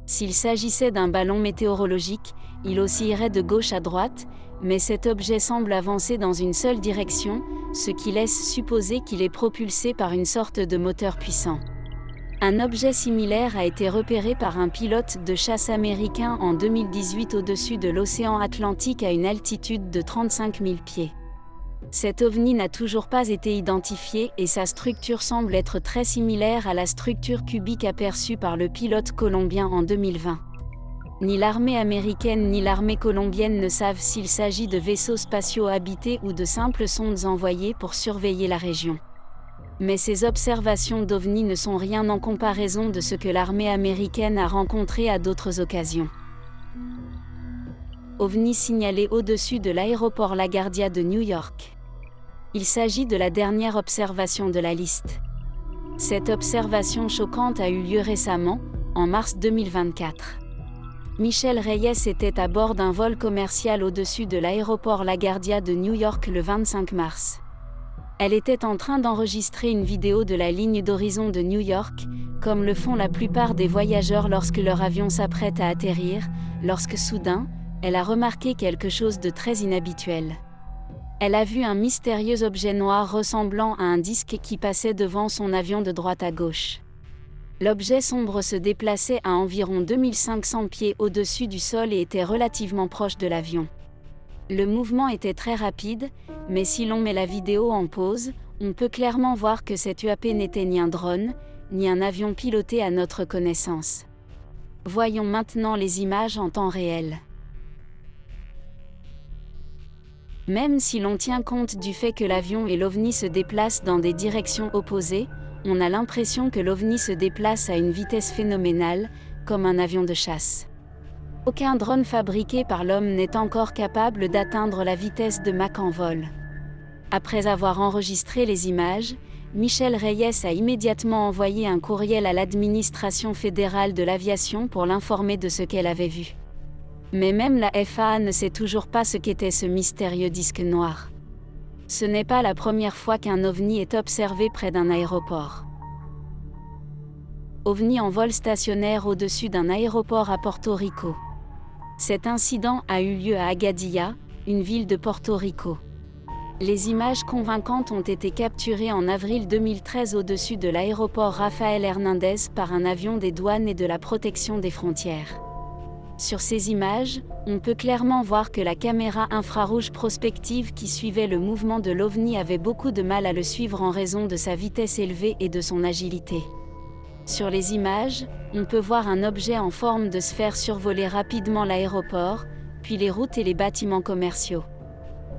S'il s'agissait d'un ballon météorologique, il oscillerait de gauche à droite, mais cet objet semble avancer dans une seule direction, ce qui laisse supposer qu'il est propulsé par une sorte de moteur puissant. Un objet similaire a été repéré par un pilote de chasse américain en 2018 au-dessus de l'océan Atlantique à une altitude de 35 000 pieds. Cet ovni n'a toujours pas été identifié et sa structure semble être très similaire à la structure cubique aperçue par le pilote colombien en 2020. Ni l'armée américaine ni l'armée colombienne ne savent s'il s'agit de vaisseaux spatiaux habités ou de simples sondes envoyées pour surveiller la région. Mais ces observations d'ovnis ne sont rien en comparaison de ce que l'armée américaine a rencontré à d'autres occasions. OVNI signalé au-dessus de l'aéroport LaGuardia de New York. Il s'agit de la dernière observation de la liste. Cette observation choquante a eu lieu récemment, en mars 2024. Michelle Reyes était à bord d'un vol commercial au-dessus de l'aéroport LaGuardia de New York le 25 mars. Elle était en train d'enregistrer une vidéo de la ligne d'horizon de New York, comme le font la plupart des voyageurs lorsque leur avion s'apprête à atterrir, lorsque soudain, elle a remarqué quelque chose de très inhabituel. Elle a vu un mystérieux objet noir ressemblant à un disque qui passait devant son avion de droite à gauche. L'objet sombre se déplaçait à environ 2500 pieds au-dessus du sol et était relativement proche de l'avion. Le mouvement était très rapide, mais si l'on met la vidéo en pause, on peut clairement voir que cet UAP n'était ni un drone, ni un avion piloté à notre connaissance. Voyons maintenant les images en temps réel. Même si l'on tient compte du fait que l'avion et l'OVNI se déplacent dans des directions opposées, on a l'impression que l'OVNI se déplace à une vitesse phénoménale, comme un avion de chasse. Aucun drone fabriqué par l'homme n'est encore capable d'atteindre la vitesse de Mach en vol. Après avoir enregistré les images, Michelle Reyes a immédiatement envoyé un courriel à l'administration fédérale de l'aviation pour l'informer de ce qu'elle avait vu. Mais même la FAA ne sait toujours pas ce qu'était ce mystérieux disque noir. Ce n'est pas la première fois qu'un OVNI est observé près d'un aéroport. OVNI en vol stationnaire au-dessus d'un aéroport à Porto Rico. Cet incident a eu lieu à Agadia, une ville de Porto Rico. Les images convaincantes ont été capturées en avril 2013 au-dessus de l'aéroport Rafael Hernández par un avion des douanes et de la protection des frontières. Sur ces images, on peut clairement voir que la caméra infrarouge prospective qui suivait le mouvement de l'OVNI avait beaucoup de mal à le suivre en raison de sa vitesse élevée et de son agilité. Sur les images, on peut voir un objet en forme de sphère survoler rapidement l'aéroport, puis les routes et les bâtiments commerciaux.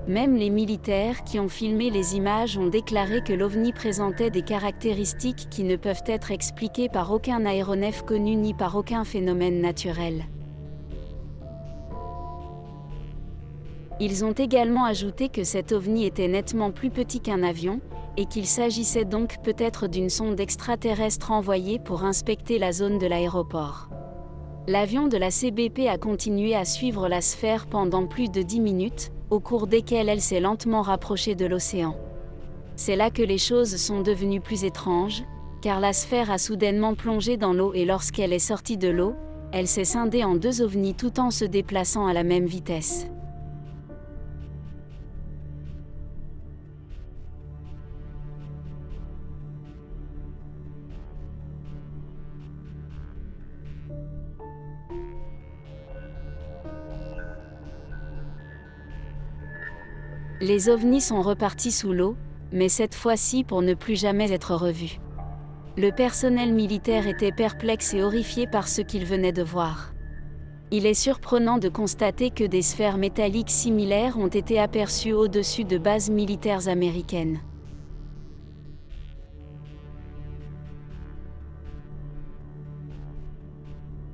Même les militaires qui ont filmé les images ont déclaré que l'OVNI présentait des caractéristiques qui ne peuvent être expliquées par aucun aéronef connu ni par aucun phénomène naturel. Ils ont également ajouté que cet OVNI était nettement plus petit qu'un avion, et qu'il s'agissait donc peut-être d'une sonde extraterrestre envoyée pour inspecter la zone de l'aéroport. L'avion de la CBP a continué à suivre la sphère pendant plus de 10 minutes, au cours desquelles elle s'est lentement rapprochée de l'océan. C'est là que les choses sont devenues plus étranges, car la sphère a soudainement plongé dans l'eau et lorsqu'elle est sortie de l'eau, elle s'est scindée en deux ovnis tout en se déplaçant à la même vitesse. Les ovnis sont repartis sous l'eau, mais cette fois-ci pour ne plus jamais être revus. Le personnel militaire était perplexe et horrifié par ce qu'il venait de voir. Il est surprenant de constater que des sphères métalliques similaires ont été aperçues au-dessus de bases militaires américaines.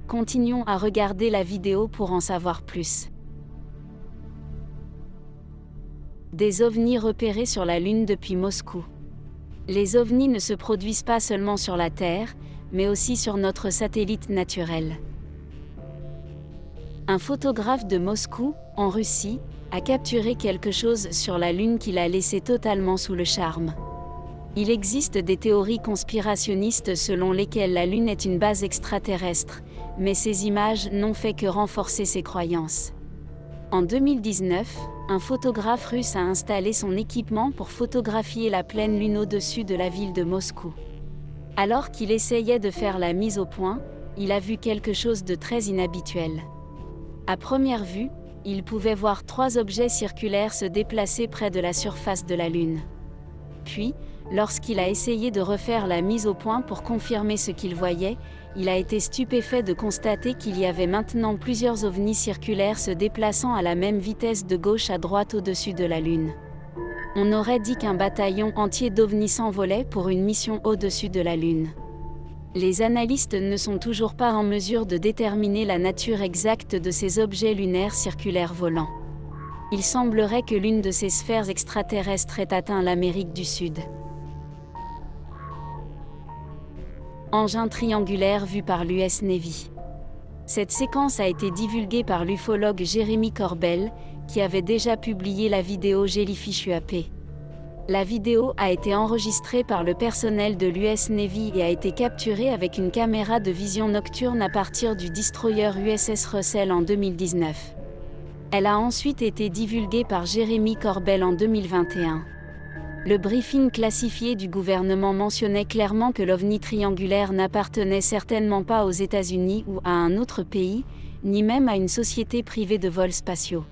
Continuons à regarder la vidéo pour en savoir plus. Des ovnis repérés sur la Lune depuis Moscou. Les ovnis ne se produisent pas seulement sur la Terre, mais aussi sur notre satellite naturel. Un photographe de Moscou, en Russie, a capturé quelque chose sur la Lune qui l'a laissé totalement sous le charme. Il existe des théories conspirationnistes selon lesquelles la Lune est une base extraterrestre, mais ces images n'ont fait que renforcer ces croyances. En 2019, un photographe russe a installé son équipement pour photographier la pleine Lune au-dessus de la ville de Moscou. Alors qu'il essayait de faire la mise au point, il a vu quelque chose de très inhabituel. À première vue, il pouvait voir 3 objets circulaires se déplacer près de la surface de la Lune. Puis, lorsqu'il a essayé de refaire la mise au point pour confirmer ce qu'il voyait, il a été stupéfait de constater qu'il y avait maintenant plusieurs ovnis circulaires se déplaçant à la même vitesse de gauche à droite au-dessus de la Lune. On aurait dit qu'un bataillon entier d'ovnis s'envolait pour une mission au-dessus de la Lune. Les analystes ne sont toujours pas en mesure de déterminer la nature exacte de ces objets lunaires circulaires volants. Il semblerait que l'une de ces sphères extraterrestres ait atteint l'Amérique du Sud. Engin triangulaire vu par l'US Navy. Cette séquence a été divulguée par l'ufologue Jeremy Corbell, qui avait déjà publié la vidéo Jellyfish UAP. La vidéo a été enregistrée par le personnel de l'US Navy et a été capturée avec une caméra de vision nocturne à partir du destroyer USS Russell en 2019. Elle a ensuite été divulguée par Jeremy Corbell en 2021. Le briefing classifié du gouvernement mentionnait clairement que l'OVNI triangulaire n'appartenait certainement pas aux États-Unis ou à un autre pays, ni même à une société privée de vols spatiaux.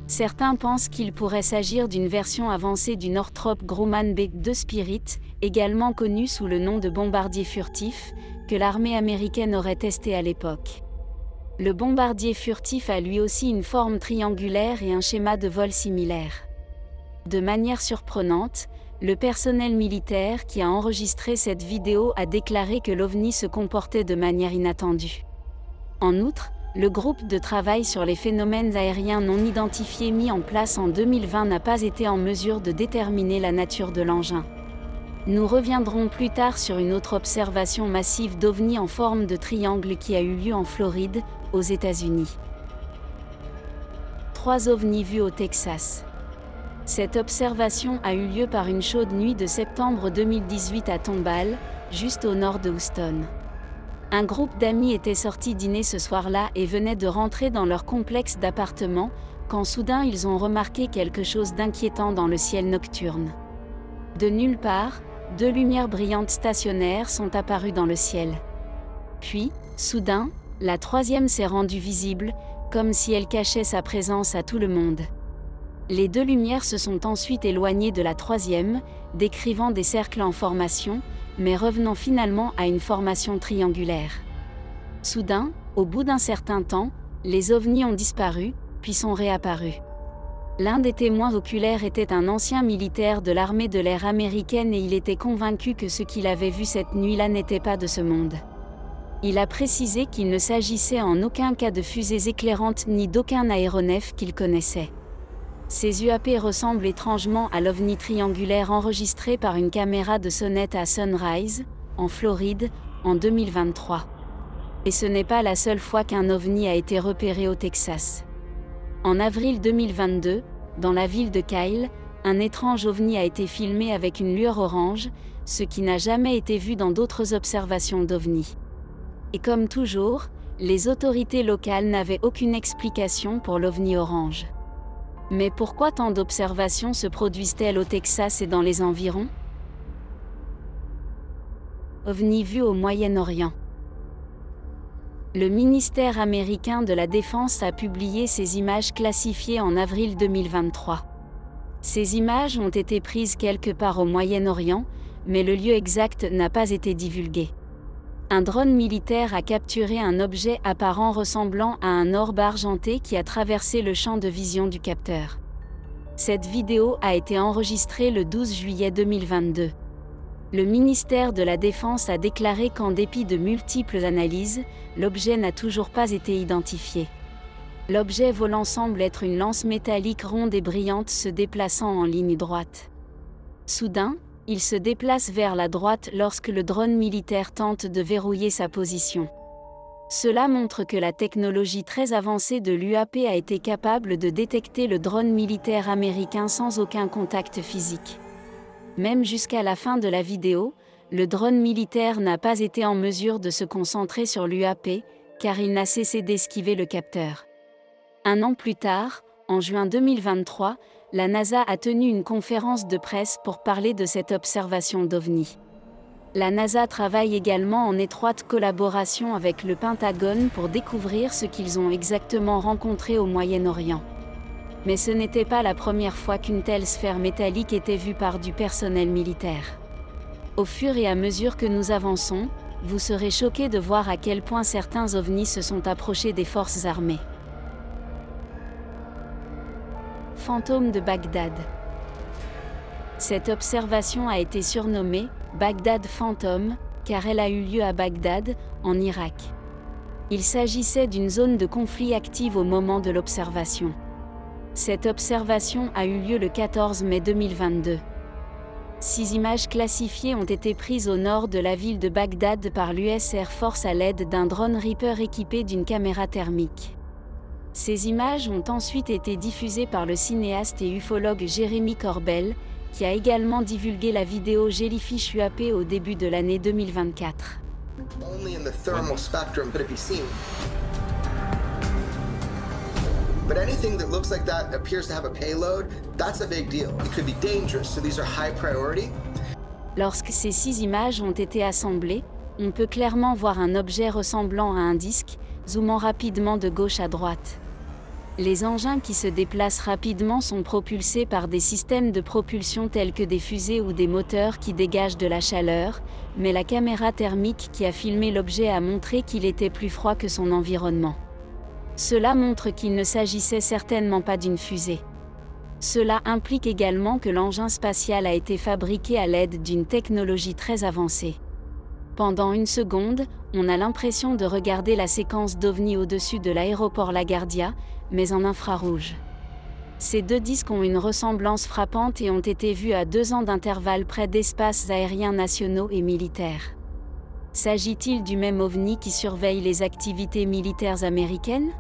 Certains pensent qu'il pourrait s'agir d'une version avancée du Northrop Grumman B-2 Spirit, également connu sous le nom de bombardier furtif, que l'armée américaine aurait testé à l'époque. Le bombardier furtif a lui aussi une forme triangulaire et un schéma de vol similaire. De manière surprenante, le personnel militaire qui a enregistré cette vidéo a déclaré que l'OVNI se comportait de manière inattendue. En outre, le groupe de travail sur les phénomènes aériens non identifiés mis en place en 2020 n'a pas été en mesure de déterminer la nature de l'engin. Nous reviendrons plus tard sur une autre observation massive d'OVNI en forme de triangle qui a eu lieu en Floride, aux États-Unis. 3 ovnis vus au Texas. Cette observation a eu lieu par une chaude nuit de septembre 2018 à Tomball, juste au nord de Houston. Un groupe d'amis était sorti dîner ce soir-là et venait de rentrer dans leur complexe d'appartements, quand soudain ils ont remarqué quelque chose d'inquiétant dans le ciel nocturne. De nulle part, 2 lumières brillantes stationnaires sont apparues dans le ciel. Puis, soudain, la 3e s'est rendue visible, comme si elle cachait sa présence à tout le monde. Les 2 lumières se sont ensuite éloignées de la 3e, décrivant des cercles en formation, mais revenant finalement à une formation triangulaire. Soudain, au bout d'un certain temps, les ovnis ont disparu, puis sont réapparus. L'un des témoins oculaires était un ancien militaire de l'armée de l'air américaine et il était convaincu que ce qu'il avait vu cette nuit-là n'était pas de ce monde. Il a précisé qu'il ne s'agissait en aucun cas de fusées éclairantes ni d'aucun aéronef qu'il connaissait. Ces UAP ressemblent étrangement à l'OVNI triangulaire enregistré par une caméra de sonnette à Sunrise, en Floride, en 2023. Et ce n'est pas la seule fois qu'un OVNI a été repéré au Texas. En avril 2022, dans la ville de Kyle, un étrange OVNI a été filmé avec une lueur orange, ce qui n'a jamais été vu dans d'autres observations d'OVNI. Et comme toujours, les autorités locales n'avaient aucune explication pour l'OVNI orange. Mais pourquoi tant d'observations se produisent-elles au Texas et dans les environs? OVNI vu au Moyen-Orient. Le ministère américain de la Défense a publié ces images classifiées en avril 2023. Ces images ont été prises quelque part au Moyen-Orient, mais le lieu exact n'a pas été divulgué. Un drone militaire a capturé un objet apparent ressemblant à un orbe argenté qui a traversé le champ de vision du capteur. Cette vidéo a été enregistrée le 12 juillet 2022. Le ministère de la Défense a déclaré qu'en dépit de multiples analyses, l'objet n'a toujours pas été identifié. L'objet volant semble être une lance métallique ronde et brillante se déplaçant en ligne droite. Soudain, il se déplace vers la droite lorsque le drone militaire tente de verrouiller sa position. Cela montre que la technologie très avancée de l'UAP a été capable de détecter le drone militaire américain sans aucun contact physique. Même jusqu'à la fin de la vidéo, le drone militaire n'a pas été en mesure de se concentrer sur l'UAP, car il n'a cessé d'esquiver le capteur. Un an plus tard, en juin 2023, la NASA a tenu une conférence de presse pour parler de cette observation d'OVNI. La NASA travaille également en étroite collaboration avec le Pentagone pour découvrir ce qu'ils ont exactement rencontré au Moyen-Orient. Mais ce n'était pas la première fois qu'une telle sphère métallique était vue par du personnel militaire. Au fur et à mesure que nous avançons, vous serez choqués de voir à quel point certains ovnis se sont approchés des forces armées. Fantôme de Bagdad. Cette observation a été surnommée Bagdad Phantom, car elle a eu lieu à Bagdad, en Irak. Il s'agissait d'une zone de conflit active au moment de l'observation. Cette observation a eu lieu le 14 mai 2022. 6 images classifiées ont été prises au nord de la ville de Bagdad par l'US Air Force à l'aide d'un drone Reaper équipé d'une caméra thermique. Ces images ont ensuite été diffusées par le cinéaste et ufologue Jeremy Corbell, qui a également divulgué la vidéo Jellyfish UAP au début de l'année 2024. Only in the thermal spectrum could it be seen. But anything that looks like that appears to have a payload, that's a big deal. It could be dangerous, so these are high priority. Lorsque ces 6 images ont été assemblées, on peut clairement voir un objet ressemblant à un disque, zoomant rapidement de gauche à droite. Les engins qui se déplacent rapidement sont propulsés par des systèmes de propulsion tels que des fusées ou des moteurs qui dégagent de la chaleur, mais la caméra thermique qui a filmé l'objet a montré qu'il était plus froid que son environnement. Cela montre qu'il ne s'agissait certainement pas d'une fusée. Cela implique également que l'engin spatial a été fabriqué à l'aide d'une technologie très avancée. Pendant une seconde, on a l'impression de regarder la séquence d'OVNI au-dessus de l'aéroport LaGuardia, mais en infrarouge. Ces 2 disques ont une ressemblance frappante et ont été vus à 2 ans d'intervalle près d'espaces aériens nationaux et militaires. S'agit-il du même OVNI qui surveille les activités militaires américaines ?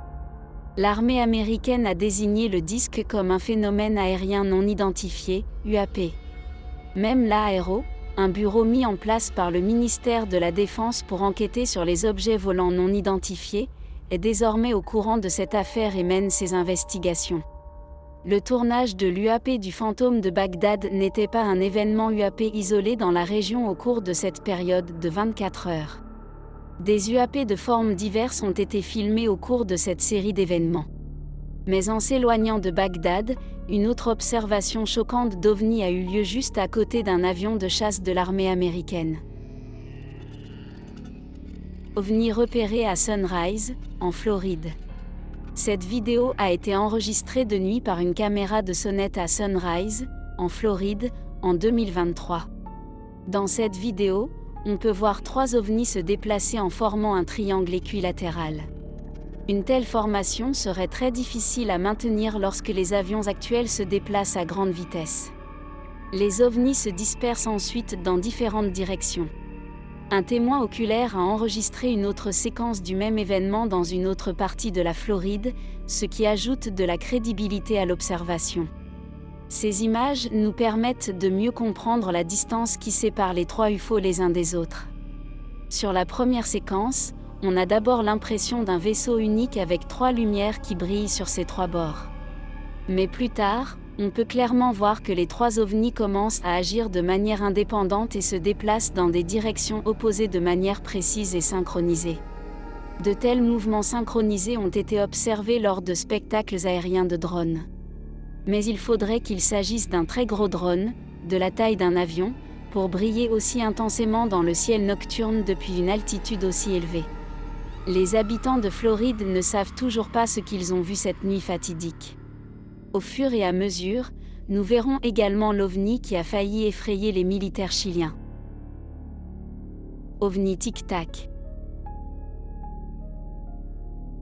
L'armée américaine a désigné le disque comme un phénomène aérien non identifié, UAP. Même l'AARO, un bureau mis en place par le ministère de la Défense pour enquêter sur les objets volants non identifiés, est désormais au courant de cette affaire et mène ses investigations. Le tournage de l'UAP du fantôme de Bagdad n'était pas un événement UAP isolé dans la région au cours de cette période de 24 heures. Des UAP de formes diverses ont été filmés au cours de cette série d'événements. Mais en s'éloignant de Bagdad, une autre observation choquante d'OVNI a eu lieu juste à côté d'un avion de chasse de l'armée américaine. OVNI repéré à Sunrise, en Floride. Cette vidéo a été enregistrée de nuit par une caméra de sonnette à Sunrise, en Floride, en 2023. Dans cette vidéo, on peut voir 3 ovnis se déplacer en formant un triangle équilatéral. Une telle formation serait très difficile à maintenir lorsque les avions actuels se déplacent à grande vitesse. Les ovnis se dispersent ensuite dans différentes directions. Un témoin oculaire a enregistré une autre séquence du même événement dans une autre partie de la Floride, ce qui ajoute de la crédibilité à l'observation. Ces images nous permettent de mieux comprendre la distance qui sépare les 3 UFO les uns des autres. Sur la première séquence, on a d'abord l'impression d'un vaisseau unique avec 3 lumières qui brillent sur ses 3 bords. Mais plus tard, on peut clairement voir que les 3 ovnis commencent à agir de manière indépendante et se déplacent dans des directions opposées de manière précise et synchronisée. De tels mouvements synchronisés ont été observés lors de spectacles aériens de drones. Mais il faudrait qu'il s'agisse d'un très gros drone, de la taille d'un avion, pour briller aussi intensément dans le ciel nocturne depuis une altitude aussi élevée. Les habitants de Floride ne savent toujours pas ce qu'ils ont vu cette nuit fatidique. Au fur et à mesure, nous verrons également l'OVNI qui a failli effrayer les militaires chiliens. OVNI Tic-Tac.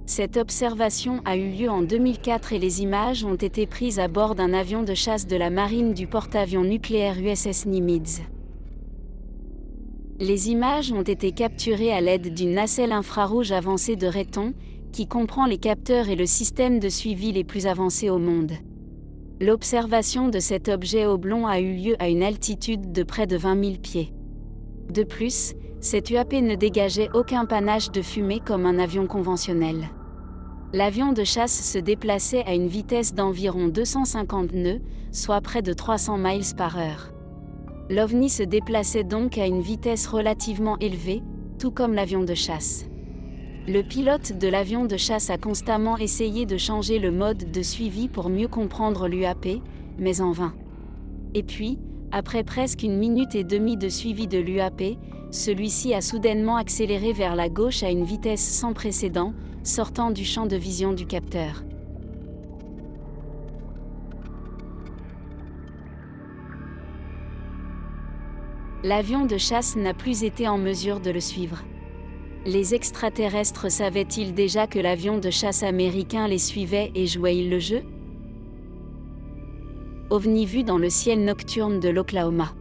Cette observation a eu lieu en 2004 et les images ont été prises à bord d'un avion de chasse de la marine du porte-avions nucléaire USS Nimitz. Les images ont été capturées à l'aide d'une nacelle infrarouge avancée de Raytheon, qui comprend les capteurs et le système de suivi les plus avancés au monde. L'observation de cet objet oblong a eu lieu à une altitude de près de 20 000 pieds. De plus, cet UAP ne dégageait aucun panache de fumée comme un avion conventionnel. L'avion de chasse se déplaçait à une vitesse d'environ 250 nœuds, soit près de 300 miles par heure. L'OVNI se déplaçait donc à une vitesse relativement élevée, tout comme l'avion de chasse. Le pilote de l'avion de chasse a constamment essayé de changer le mode de suivi pour mieux comprendre l'UAP, mais en vain. Et puis, après presque 1 minute et demie de suivi de l'UAP, celui-ci a soudainement accéléré vers la gauche à une vitesse sans précédent, sortant du champ de vision du capteur. L'avion de chasse n'a plus été en mesure de le suivre. Les extraterrestres savaient-ils déjà que l'avion de chasse américain les suivait et jouait-il le jeu? OVNI vu dans le ciel nocturne de l'Oklahoma.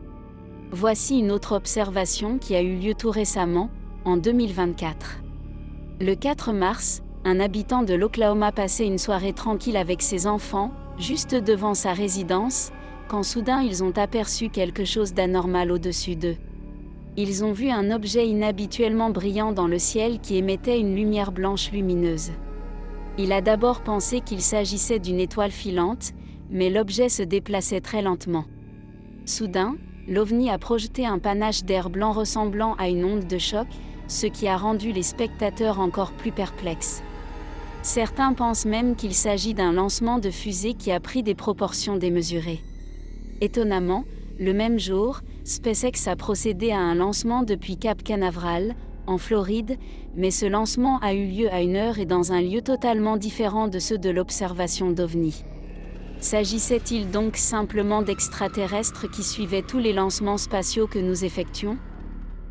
Voici une autre observation qui a eu lieu tout récemment, en 2024. Le 4 mars, un habitant de l'Oklahoma passait une soirée tranquille avec ses enfants, juste devant sa résidence, quand soudain ils ont aperçu quelque chose d'anormal au-dessus d'eux. Ils ont vu un objet inhabituellement brillant dans le ciel qui émettait une lumière blanche lumineuse. Il a d'abord pensé qu'il s'agissait d'une étoile filante, mais l'objet se déplaçait très lentement. Soudain, l'OVNI a projeté un panache d'air blanc ressemblant à une onde de choc, ce qui a rendu les spectateurs encore plus perplexes. Certains pensent même qu'il s'agit d'un lancement de fusée qui a pris des proportions démesurées. Étonnamment, le même jour, SpaceX a procédé à un lancement depuis Cap Canaveral, en Floride, mais ce lancement a eu lieu à 1 heure et dans un lieu totalement différent de ceux de l'observation d'OVNI. S'agissait-il donc simplement d'extraterrestres qui suivaient tous les lancements spatiaux que nous effectuons?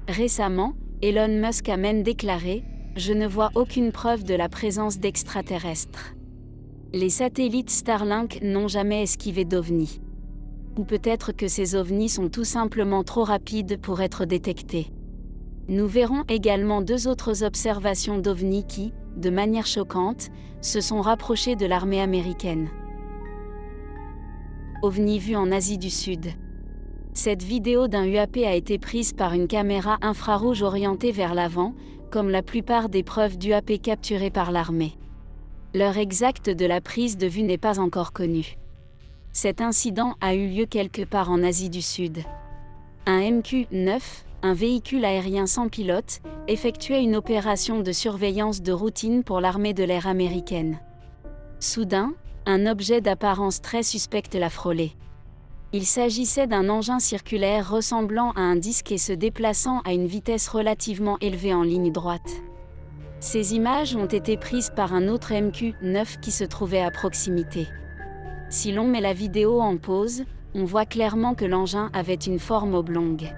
Récemment, Elon Musk a même déclaré « Je ne vois aucune preuve de la présence d'extraterrestres ». Les satellites Starlink n'ont jamais esquivé d'OVNI. Ou peut-être que ces ovnis sont tout simplement trop rapides pour être détectés. Nous verrons également 2 autres observations d'ovnis qui, de manière choquante, se sont rapprochées de l'armée américaine. OVNI vu en Asie du Sud. Cette vidéo d'un UAP a été prise par une caméra infrarouge orientée vers l'avant, comme la plupart des preuves d'UAP capturées par l'armée. L'heure exacte de la prise de vue n'est pas encore connue. Cet incident a eu lieu quelque part en Asie du Sud. Un MQ-9, un véhicule aérien sans pilote, effectuait une opération de surveillance de routine pour l'armée de l'air américaine. Soudain, un objet d'apparence très suspecte l'a frôlé. Il s'agissait d'un engin circulaire ressemblant à un disque et se déplaçant à une vitesse relativement élevée en ligne droite. Ces images ont été prises par un autre MQ-9 qui se trouvait à proximité. Si l'on met la vidéo en pause, on voit clairement que l'engin avait une forme oblongue.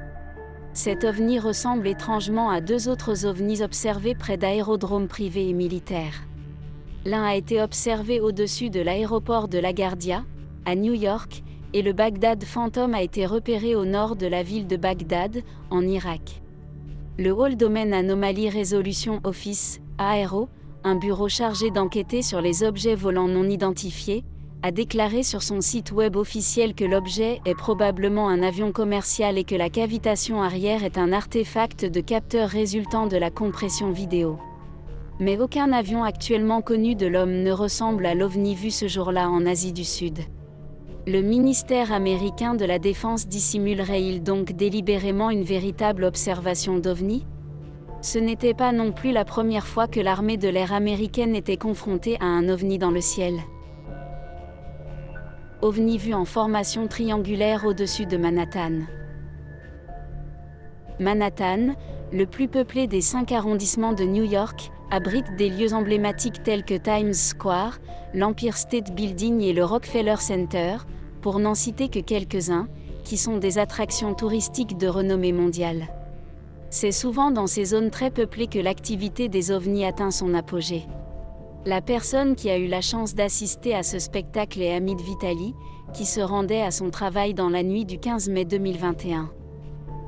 Cet ovni ressemble étrangement à 2 autres ovnis observés près d'aérodromes privés et militaires. L'un a été observé au-dessus de l'aéroport de LaGuardia, à New York, et le Baghdad Phantom a été repéré au nord de la ville de Bagdad, en Irak. Le All Domain Anomaly Resolution Office, ARO, un bureau chargé d'enquêter sur les objets volants non identifiés, a déclaré sur son site web officiel que l'objet est probablement un avion commercial et que la cavitation arrière est un artefact de capteur résultant de la compression vidéo. Mais aucun avion actuellement connu de l'homme ne ressemble à l'OVNI vu ce jour-là en Asie du Sud. Le ministère américain de la Défense dissimulerait-il donc délibérément une véritable observation d'OVNI? Ce n'était pas non plus la première fois que l'armée de l'air américaine était confrontée à un OVNI dans le ciel. OVNI vu en formation triangulaire au-dessus de Manhattan. Manhattan, le plus peuplé des 5 arrondissements de New York, abrite des lieux emblématiques tels que Times Square, l'Empire State Building et le Rockefeller Center, pour n'en citer que quelques-uns, qui sont des attractions touristiques de renommée mondiale. C'est souvent dans ces zones très peuplées que l'activité des ovnis atteint son apogée. La personne qui a eu la chance d'assister à ce spectacle est Amit Vitali, qui se rendait à son travail dans la nuit du 15 mai 2021.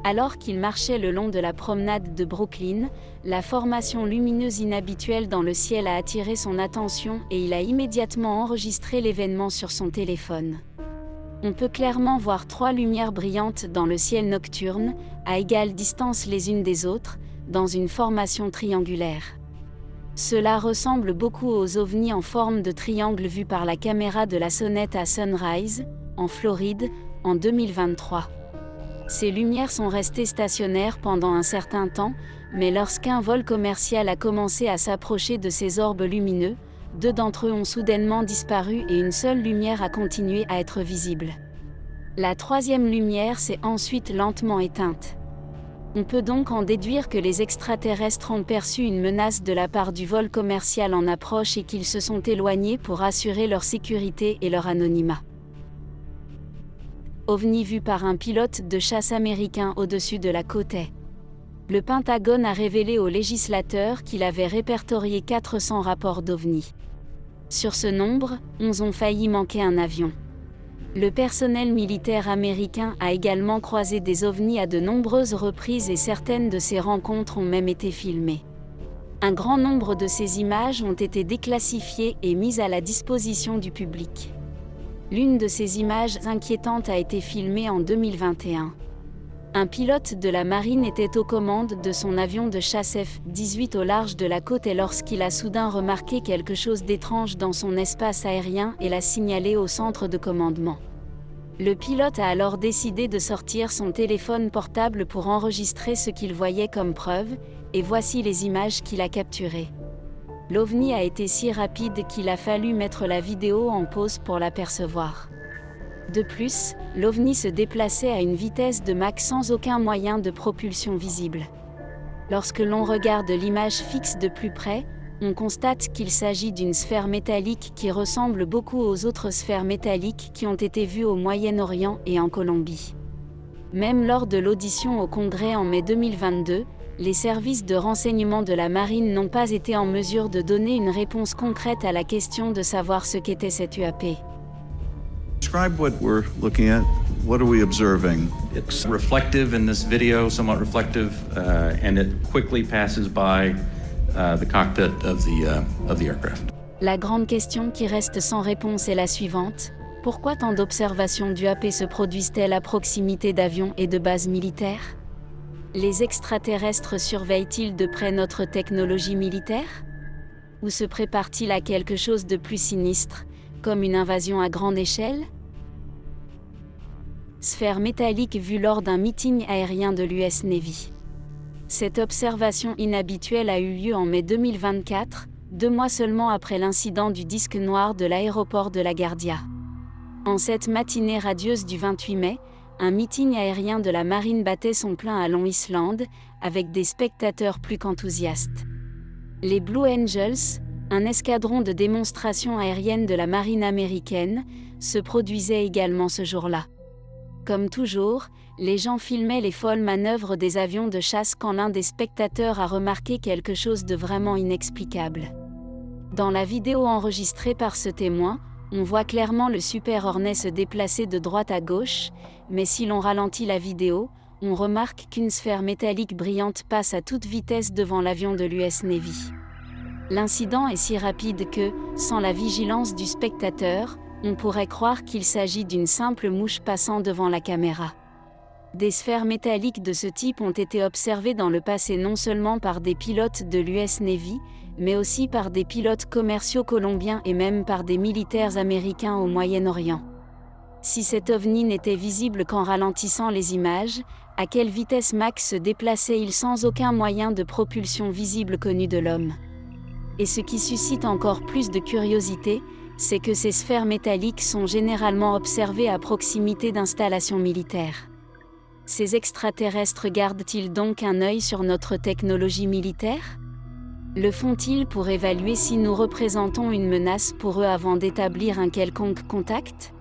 Alors qu'il marchait le long de la promenade de Brooklyn, la formation lumineuse inhabituelle dans le ciel a attiré son attention et il a immédiatement enregistré l'événement sur son téléphone. On peut clairement voir 3 lumières brillantes dans le ciel nocturne, à égale distance les unes des autres, dans une formation triangulaire. Cela ressemble beaucoup aux ovnis en forme de triangle vus par la caméra de la Sonata Sunrise, en Floride, en 2023. Ces lumières sont restées stationnaires pendant un certain temps, mais lorsqu'un vol commercial a commencé à s'approcher de ces orbes lumineux, 2 d'entre eux ont soudainement disparu et une seule lumière a continué à être visible. La 3e lumière s'est ensuite lentement éteinte. On peut donc en déduire que les extraterrestres ont perçu une menace de la part du vol commercial en approche et qu'ils se sont éloignés pour assurer leur sécurité et leur anonymat. OVNI vu par un pilote de chasse américain au-dessus de la côte est. Le Pentagone a révélé aux législateurs qu'il avait répertorié 400 rapports d'OVNI. Sur ce nombre, 11 ont failli manquer un avion. Le personnel militaire américain a également croisé des ovnis à de nombreuses reprises et certaines de ces rencontres ont même été filmées. Un grand nombre de ces images ont été déclassifiées et mises à la disposition du public. L'une de ces images inquiétantes a été filmée en 2021. Un pilote de la marine était aux commandes de son avion de chasse F-18 au large de la côte et lorsqu'il a soudain remarqué quelque chose d'étrange dans son espace aérien et l'a signalé au centre de commandement. Le pilote a alors décidé de sortir son téléphone portable pour enregistrer ce qu'il voyait comme preuve, et voici les images qu'il a capturées. L'OVNI a été si rapide qu'il a fallu mettre la vidéo en pause pour l'apercevoir. De plus, l'OVNI se déplaçait à une vitesse de Mach sans aucun moyen de propulsion visible. Lorsque l'on regarde l'image fixe de plus près, on constate qu'il s'agit d'une sphère métallique qui ressemble beaucoup aux autres sphères métalliques qui ont été vues au Moyen-Orient et en Colombie. Même lors de l'audition au Congrès en mai 2022, les services de renseignement de la marine n'ont pas été en mesure de donner une réponse concrète à la question de savoir ce qu'était cette UAP. Describe what we're looking at. What are we observing? It's reflective in this video, somewhat reflective, and it quickly passes by the cockpit of the aircraft. La grande question qui reste sans réponse est la suivante. Pourquoi tant d'observations d'UAP se produisent-elles à proximité d'avions et de bases militaires? Les extraterrestres surveillent-ils de près notre technologie militaire? Ou se prépare-t-il à quelque chose de plus sinistre, comme une invasion à grande échelle? Sphère métallique vue lors d'un meeting aérien de l'US Navy. Cette observation inhabituelle a eu lieu en mai 2024, 2 mois seulement après l'incident du disque noir de l'aéroport de LaGuardia. En cette matinée radieuse du 28 mai, un meeting aérien de la marine battait son plein à Long Island, avec des spectateurs plus qu'enthousiastes. Les Blue Angels, un escadron de démonstration aérienne de la marine américaine, se produisait également ce jour-là. Comme toujours, les gens filmaient les folles manœuvres des avions de chasse quand l'un des spectateurs a remarqué quelque chose de vraiment inexplicable. Dans la vidéo enregistrée par ce témoin, on voit clairement le Super Hornet se déplacer de droite à gauche, mais si l'on ralentit la vidéo, on remarque qu'une sphère métallique brillante passe à toute vitesse devant l'avion de l'US Navy. L'incident est si rapide que, sans la vigilance du spectateur, on pourrait croire qu'il s'agit d'une simple mouche passant devant la caméra. Des sphères métalliques de ce type ont été observées dans le passé non seulement par des pilotes de l'US Navy, mais aussi par des pilotes commerciaux colombiens et même par des militaires américains au Moyen-Orient. Si cet ovni n'était visible qu'en ralentissant les images, à quelle vitesse Mach se déplaçait-il sans aucun moyen de propulsion visible connu de l'homme? Et ce qui suscite encore plus de curiosité, c'est que ces sphères métalliques sont généralement observées à proximité d'installations militaires. Ces extraterrestres gardent-ils donc un œil sur notre technologie militaire? Le font-ils pour évaluer si nous représentons une menace pour eux avant d'établir un quelconque contact?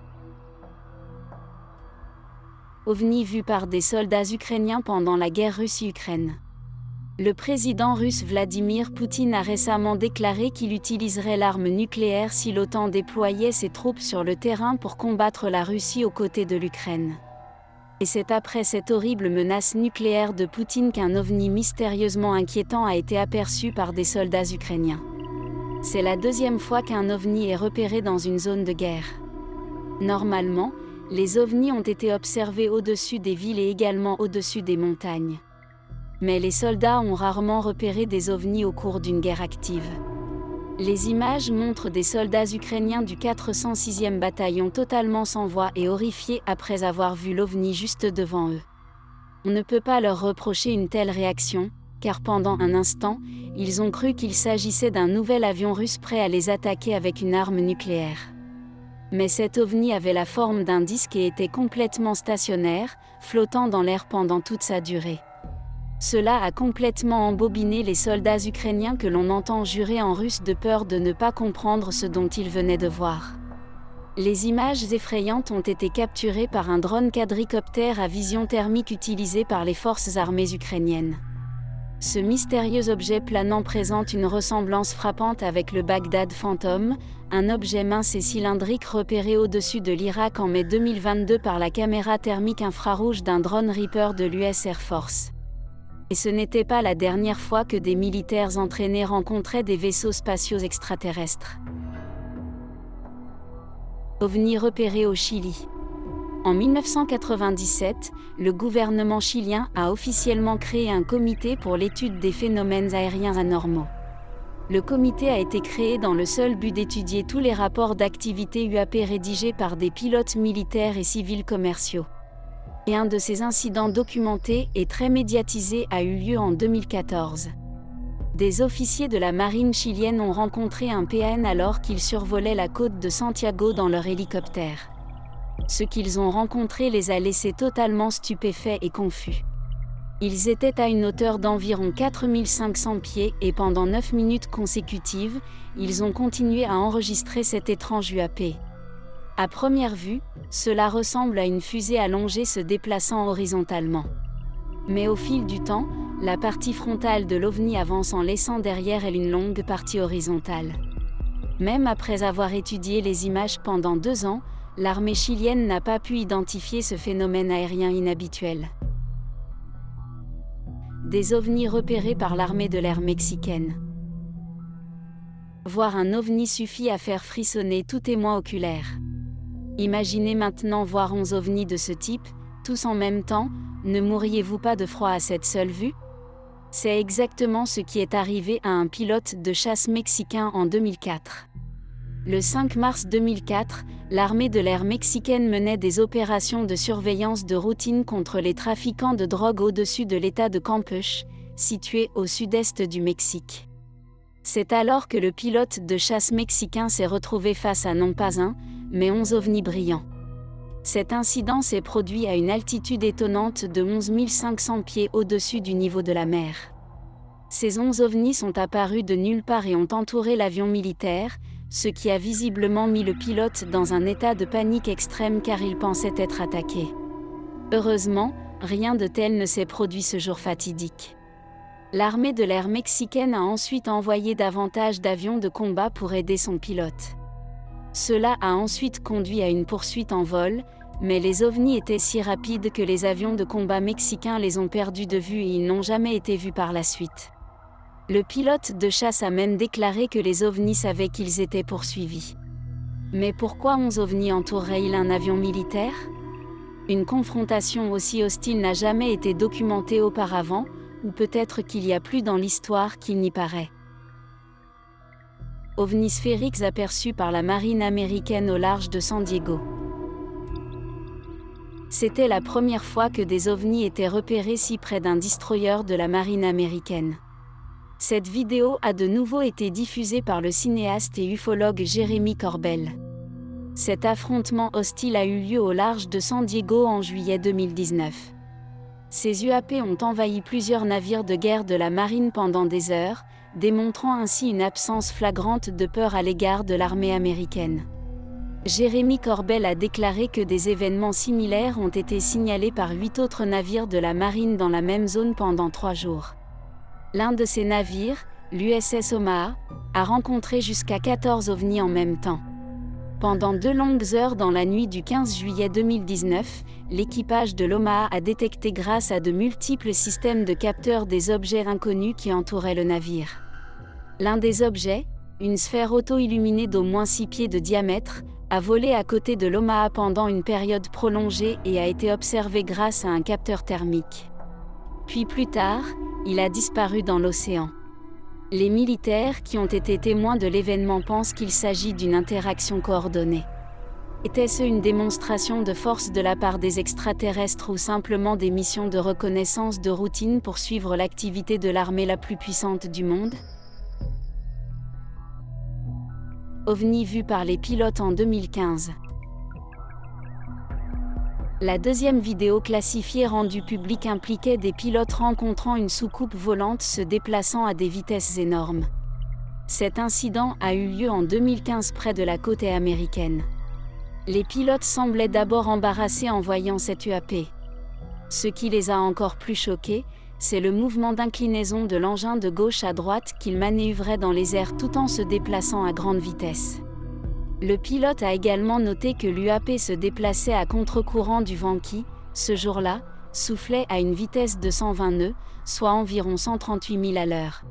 OVNI vu par des soldats ukrainiens pendant la guerre Russie-Ukraine. Le président russe Vladimir Poutine a récemment déclaré qu'il utiliserait l'arme nucléaire si l'OTAN déployait ses troupes sur le terrain pour combattre la Russie aux côtés de l'Ukraine. Et c'est après cette horrible menace nucléaire de Poutine qu'un ovni mystérieusement inquiétant a été aperçu par des soldats ukrainiens. C'est la deuxième fois qu'un ovni est repéré dans une zone de guerre. Normalement, les ovnis ont été observés au-dessus des villes et également au-dessus des montagnes. Mais les soldats ont rarement repéré des ovnis au cours d'une guerre active. Les images montrent des soldats ukrainiens du 406e bataillon totalement sans voix et horrifiés après avoir vu l'ovni juste devant eux. On ne peut pas leur reprocher une telle réaction, car pendant un instant, ils ont cru qu'il s'agissait d'un nouvel avion russe prêt à les attaquer avec une arme nucléaire. Mais cet ovni avait la forme d'un disque et était complètement stationnaire, flottant dans l'air pendant toute sa durée. Cela a complètement embobiné les soldats ukrainiens que l'on entend jurer en russe de peur de ne pas comprendre ce dont ils venaient de voir. Les images effrayantes ont été capturées par un drone quadricoptère à vision thermique utilisé par les forces armées ukrainiennes. Ce mystérieux objet planant présente une ressemblance frappante avec le Baghdad Phantom, un objet mince et cylindrique repéré au-dessus de l'Irak en mai 2022 par la caméra thermique infrarouge d'un drone Reaper de l'US Air Force. Et ce n'était pas la dernière fois que des militaires entraînés rencontraient des vaisseaux spatiaux extraterrestres. OVNI repéré au Chili. En 1997, le gouvernement chilien a officiellement créé un comité pour l'étude des phénomènes aériens anormaux. Le comité a été créé dans le seul but d'étudier tous les rapports d'activité UAP rédigés par des pilotes militaires et civils commerciaux. Et un de ces incidents documentés et très médiatisés a eu lieu en 2014. Des officiers de la marine chilienne ont rencontré un PAN alors qu'ils survolaient la côte de Santiago dans leur hélicoptère. Ce qu'ils ont rencontré les a laissés totalement stupéfaits et confus. Ils étaient à une hauteur d'environ 4500 pieds et pendant 9 minutes consécutives, ils ont continué à enregistrer cet étrange UAP. À première vue, cela ressemble à une fusée allongée se déplaçant horizontalement. Mais au fil du temps, la partie frontale de l'OVNI avance en laissant derrière elle une longue partie horizontale. Même après avoir étudié les images pendant 2 ans, l'armée chilienne n'a pas pu identifier ce phénomène aérien inhabituel. Des ovnis repérés par l'armée de l'air mexicaine. Voir un ovni suffit à faire frissonner tout témoin oculaire. Imaginez maintenant voir 11 ovnis de ce type, tous en même temps, ne mourriez-vous pas de froid à cette seule vue? C'est exactement ce qui est arrivé à un pilote de chasse mexicain en 2004. Le 5 mars 2004, l'armée de l'air mexicaine menait des opérations de surveillance de routine contre les trafiquants de drogue au-dessus de l'État de Campeche, situé au sud-est du Mexique. C'est alors que le pilote de chasse mexicain s'est retrouvé face à non pas un, mais 11 ovnis brillants. Cet incident s'est produit à une altitude étonnante de 11 500 pieds au-dessus du niveau de la mer. Ces 11 ovnis sont apparus de nulle part et ont entouré l'avion militaire, ce qui a visiblement mis le pilote dans un état de panique extrême car il pensait être attaqué. Heureusement, rien de tel ne s'est produit ce jour fatidique. L'armée de l'air mexicaine a ensuite envoyé davantage d'avions de combat pour aider son pilote. Cela a ensuite conduit à une poursuite en vol, mais les ovnis étaient si rapides que les avions de combat mexicains les ont perdus de vue et ils n'ont jamais été vus par la suite. Le pilote de chasse a même déclaré que les ovnis savaient qu'ils étaient poursuivis. Mais pourquoi 11 ovnis entoureraient-ils un avion militaire? Une confrontation aussi hostile n'a jamais été documentée auparavant, ou peut-être qu'il y a plus dans l'histoire qu'il n'y paraît. Ovnis sphériques aperçus par la marine américaine au large de San Diego. C'était la première fois que des ovnis étaient repérés si près d'un destroyer de la marine américaine. Cette vidéo a de nouveau été diffusée par le cinéaste et ufologue Jeremy Corbell. Cet affrontement hostile a eu lieu au large de San Diego en juillet 2019. Ces UAP ont envahi plusieurs navires de guerre de la marine pendant des heures, démontrant ainsi une absence flagrante de peur à l'égard de l'armée américaine. Jeremy Corbell a déclaré que des événements similaires ont été signalés par 8 autres navires de la marine dans la même zone pendant 3 jours. L'un de ces navires, l'USS Omaha, a rencontré jusqu'à 14 ovnis en même temps. Pendant 2 longues heures dans la nuit du 15 juillet 2019, l'équipage de l'Omaha a détecté grâce à de multiples systèmes de capteurs des objets inconnus qui entouraient le navire. L'un des objets, une sphère auto-illuminée d'au moins 6 pieds de diamètre, a volé à côté de l'Omaha pendant une période prolongée et a été observé grâce à un capteur thermique. Puis plus tard, il a disparu dans l'océan. Les militaires qui ont été témoins de l'événement pensent qu'il s'agit d'une interaction coordonnée. Était-ce une démonstration de force de la part des extraterrestres ou simplement des missions de reconnaissance de routine pour suivre l'activité de l'armée la plus puissante du monde ? OVNI vu par les pilotes en 2015. La deuxième vidéo classifiée rendue publique impliquait des pilotes rencontrant une soucoupe volante se déplaçant à des vitesses énormes. Cet incident a eu lieu en 2015 près de la côte américaine. Les pilotes semblaient d'abord embarrassés en voyant cette UAP. Ce qui les a encore plus choqués, c'est le mouvement d'inclinaison de l'engin de gauche à droite qu'il manœuvrait dans les airs tout en se déplaçant à grande vitesse. Le pilote a également noté que l'UAP se déplaçait à contre-courant du vent qui, ce jour-là, soufflait à une vitesse de 120 nœuds, soit environ 138 000 à l'heure.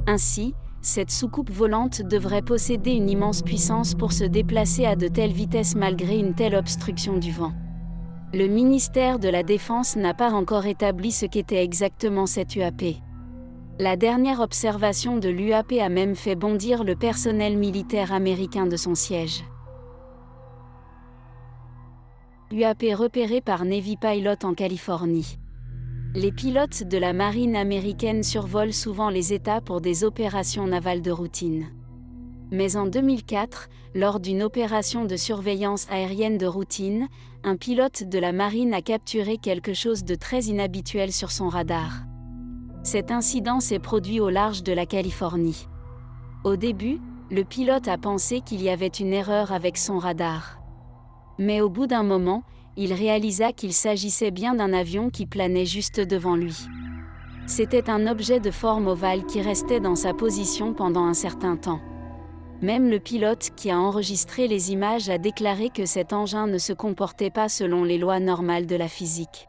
Ainsi, cette soucoupe volante devrait posséder une immense puissance pour se déplacer à de telles vitesses malgré une telle obstruction du vent. Le ministère de la Défense n'a pas encore établi ce qu'était exactement cette UAP. La dernière observation de l'UAP a même fait bondir le personnel militaire américain de son siège. UAP repéré par Navy Pilot en Californie. Les pilotes de la marine américaine survolent souvent les États pour des opérations navales de routine. Mais en 2004, lors d'une opération de surveillance aérienne de routine, un pilote de la marine a capturé quelque chose de très inhabituel sur son radar. Cet incident s'est produit au large de la Californie. Au début, le pilote a pensé qu'il y avait une erreur avec son radar. Mais au bout d'un moment, il réalisa qu'il s'agissait bien d'un avion qui planait juste devant lui. C'était un objet de forme ovale qui restait dans sa position pendant un certain temps. Même le pilote qui a enregistré les images a déclaré que cet engin ne se comportait pas selon les lois normales de la physique.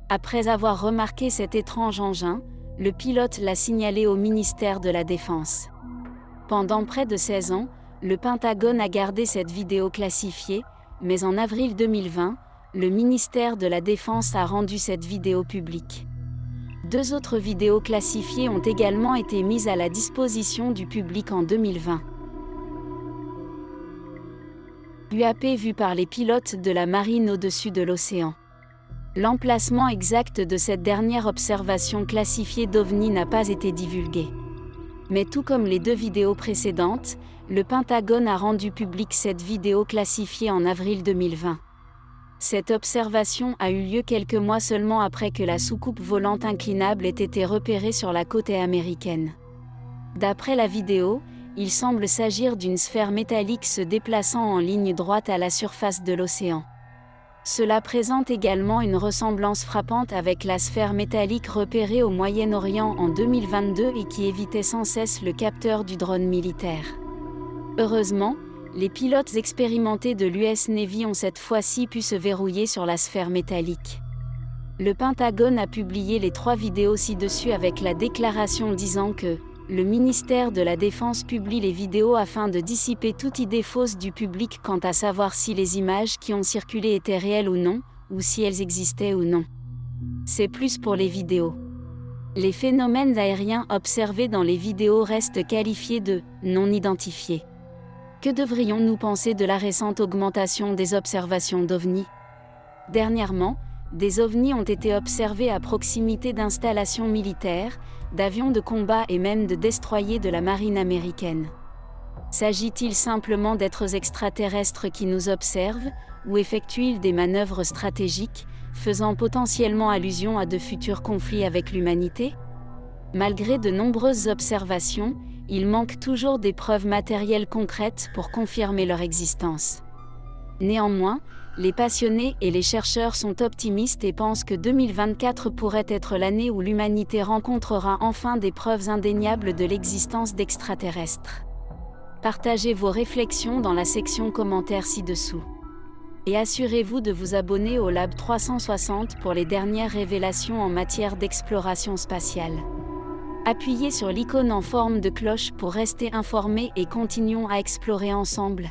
Après avoir remarqué cet étrange engin, le pilote l'a signalé au ministère de la Défense. Pendant près de 16 ans, le Pentagone a gardé cette vidéo classifiée, mais en avril 2020, le ministère de la Défense a rendu cette vidéo publique. 2 autres vidéos classifiées ont également été mises à la disposition du public en 2020. UAP vu par les pilotes de la marine au-dessus de l'océan. L'emplacement exact de cette dernière observation classifiée d'OVNI n'a pas été divulgué. Mais tout comme les 2 vidéos précédentes, le Pentagone a rendu publique cette vidéo classifiée en avril 2020. Cette observation a eu lieu quelques mois seulement après que la soucoupe volante inclinable ait été repérée sur la côte américaine. D'après la vidéo, il semble s'agir d'une sphère métallique se déplaçant en ligne droite à la surface de l'océan. Cela présente également une ressemblance frappante avec la sphère métallique repérée au Moyen-Orient en 2022 et qui évitait sans cesse le capteur du drone militaire. Heureusement, les pilotes expérimentés de l'US Navy ont cette fois-ci pu se verrouiller sur la sphère métallique. Le Pentagone a publié les 3 vidéos ci-dessus avec la déclaration disant que le ministère de la Défense publie les vidéos afin de dissiper toute idée fausse du public quant à savoir si les images qui ont circulé étaient réelles ou non, ou si elles existaient ou non. C'est plus pour les vidéos. Les phénomènes aériens observés dans les vidéos restent qualifiés de « non identifiés ». Que devrions-nous penser de la récente augmentation des observations d'OVNI ? Dernièrement, des ovnis ont été observés à proximité d'installations militaires, d'avions de combat et même de destroyers de la marine américaine. S'agit-il simplement d'êtres extraterrestres qui nous observent, ou effectuent-ils des manœuvres stratégiques, faisant potentiellement allusion à de futurs conflits avec l'humanité ? Malgré de nombreuses observations, il manque toujours des preuves matérielles concrètes pour confirmer leur existence. Néanmoins, les passionnés et les chercheurs sont optimistes et pensent que 2024 pourrait être l'année où l'humanité rencontrera enfin des preuves indéniables de l'existence d'extraterrestres. Partagez vos réflexions dans la section commentaires ci-dessous. Et assurez-vous de vous abonner au Lab 360 pour les dernières révélations en matière d'exploration spatiale. Appuyez sur l'icône en forme de cloche pour rester informé et continuons à explorer ensemble.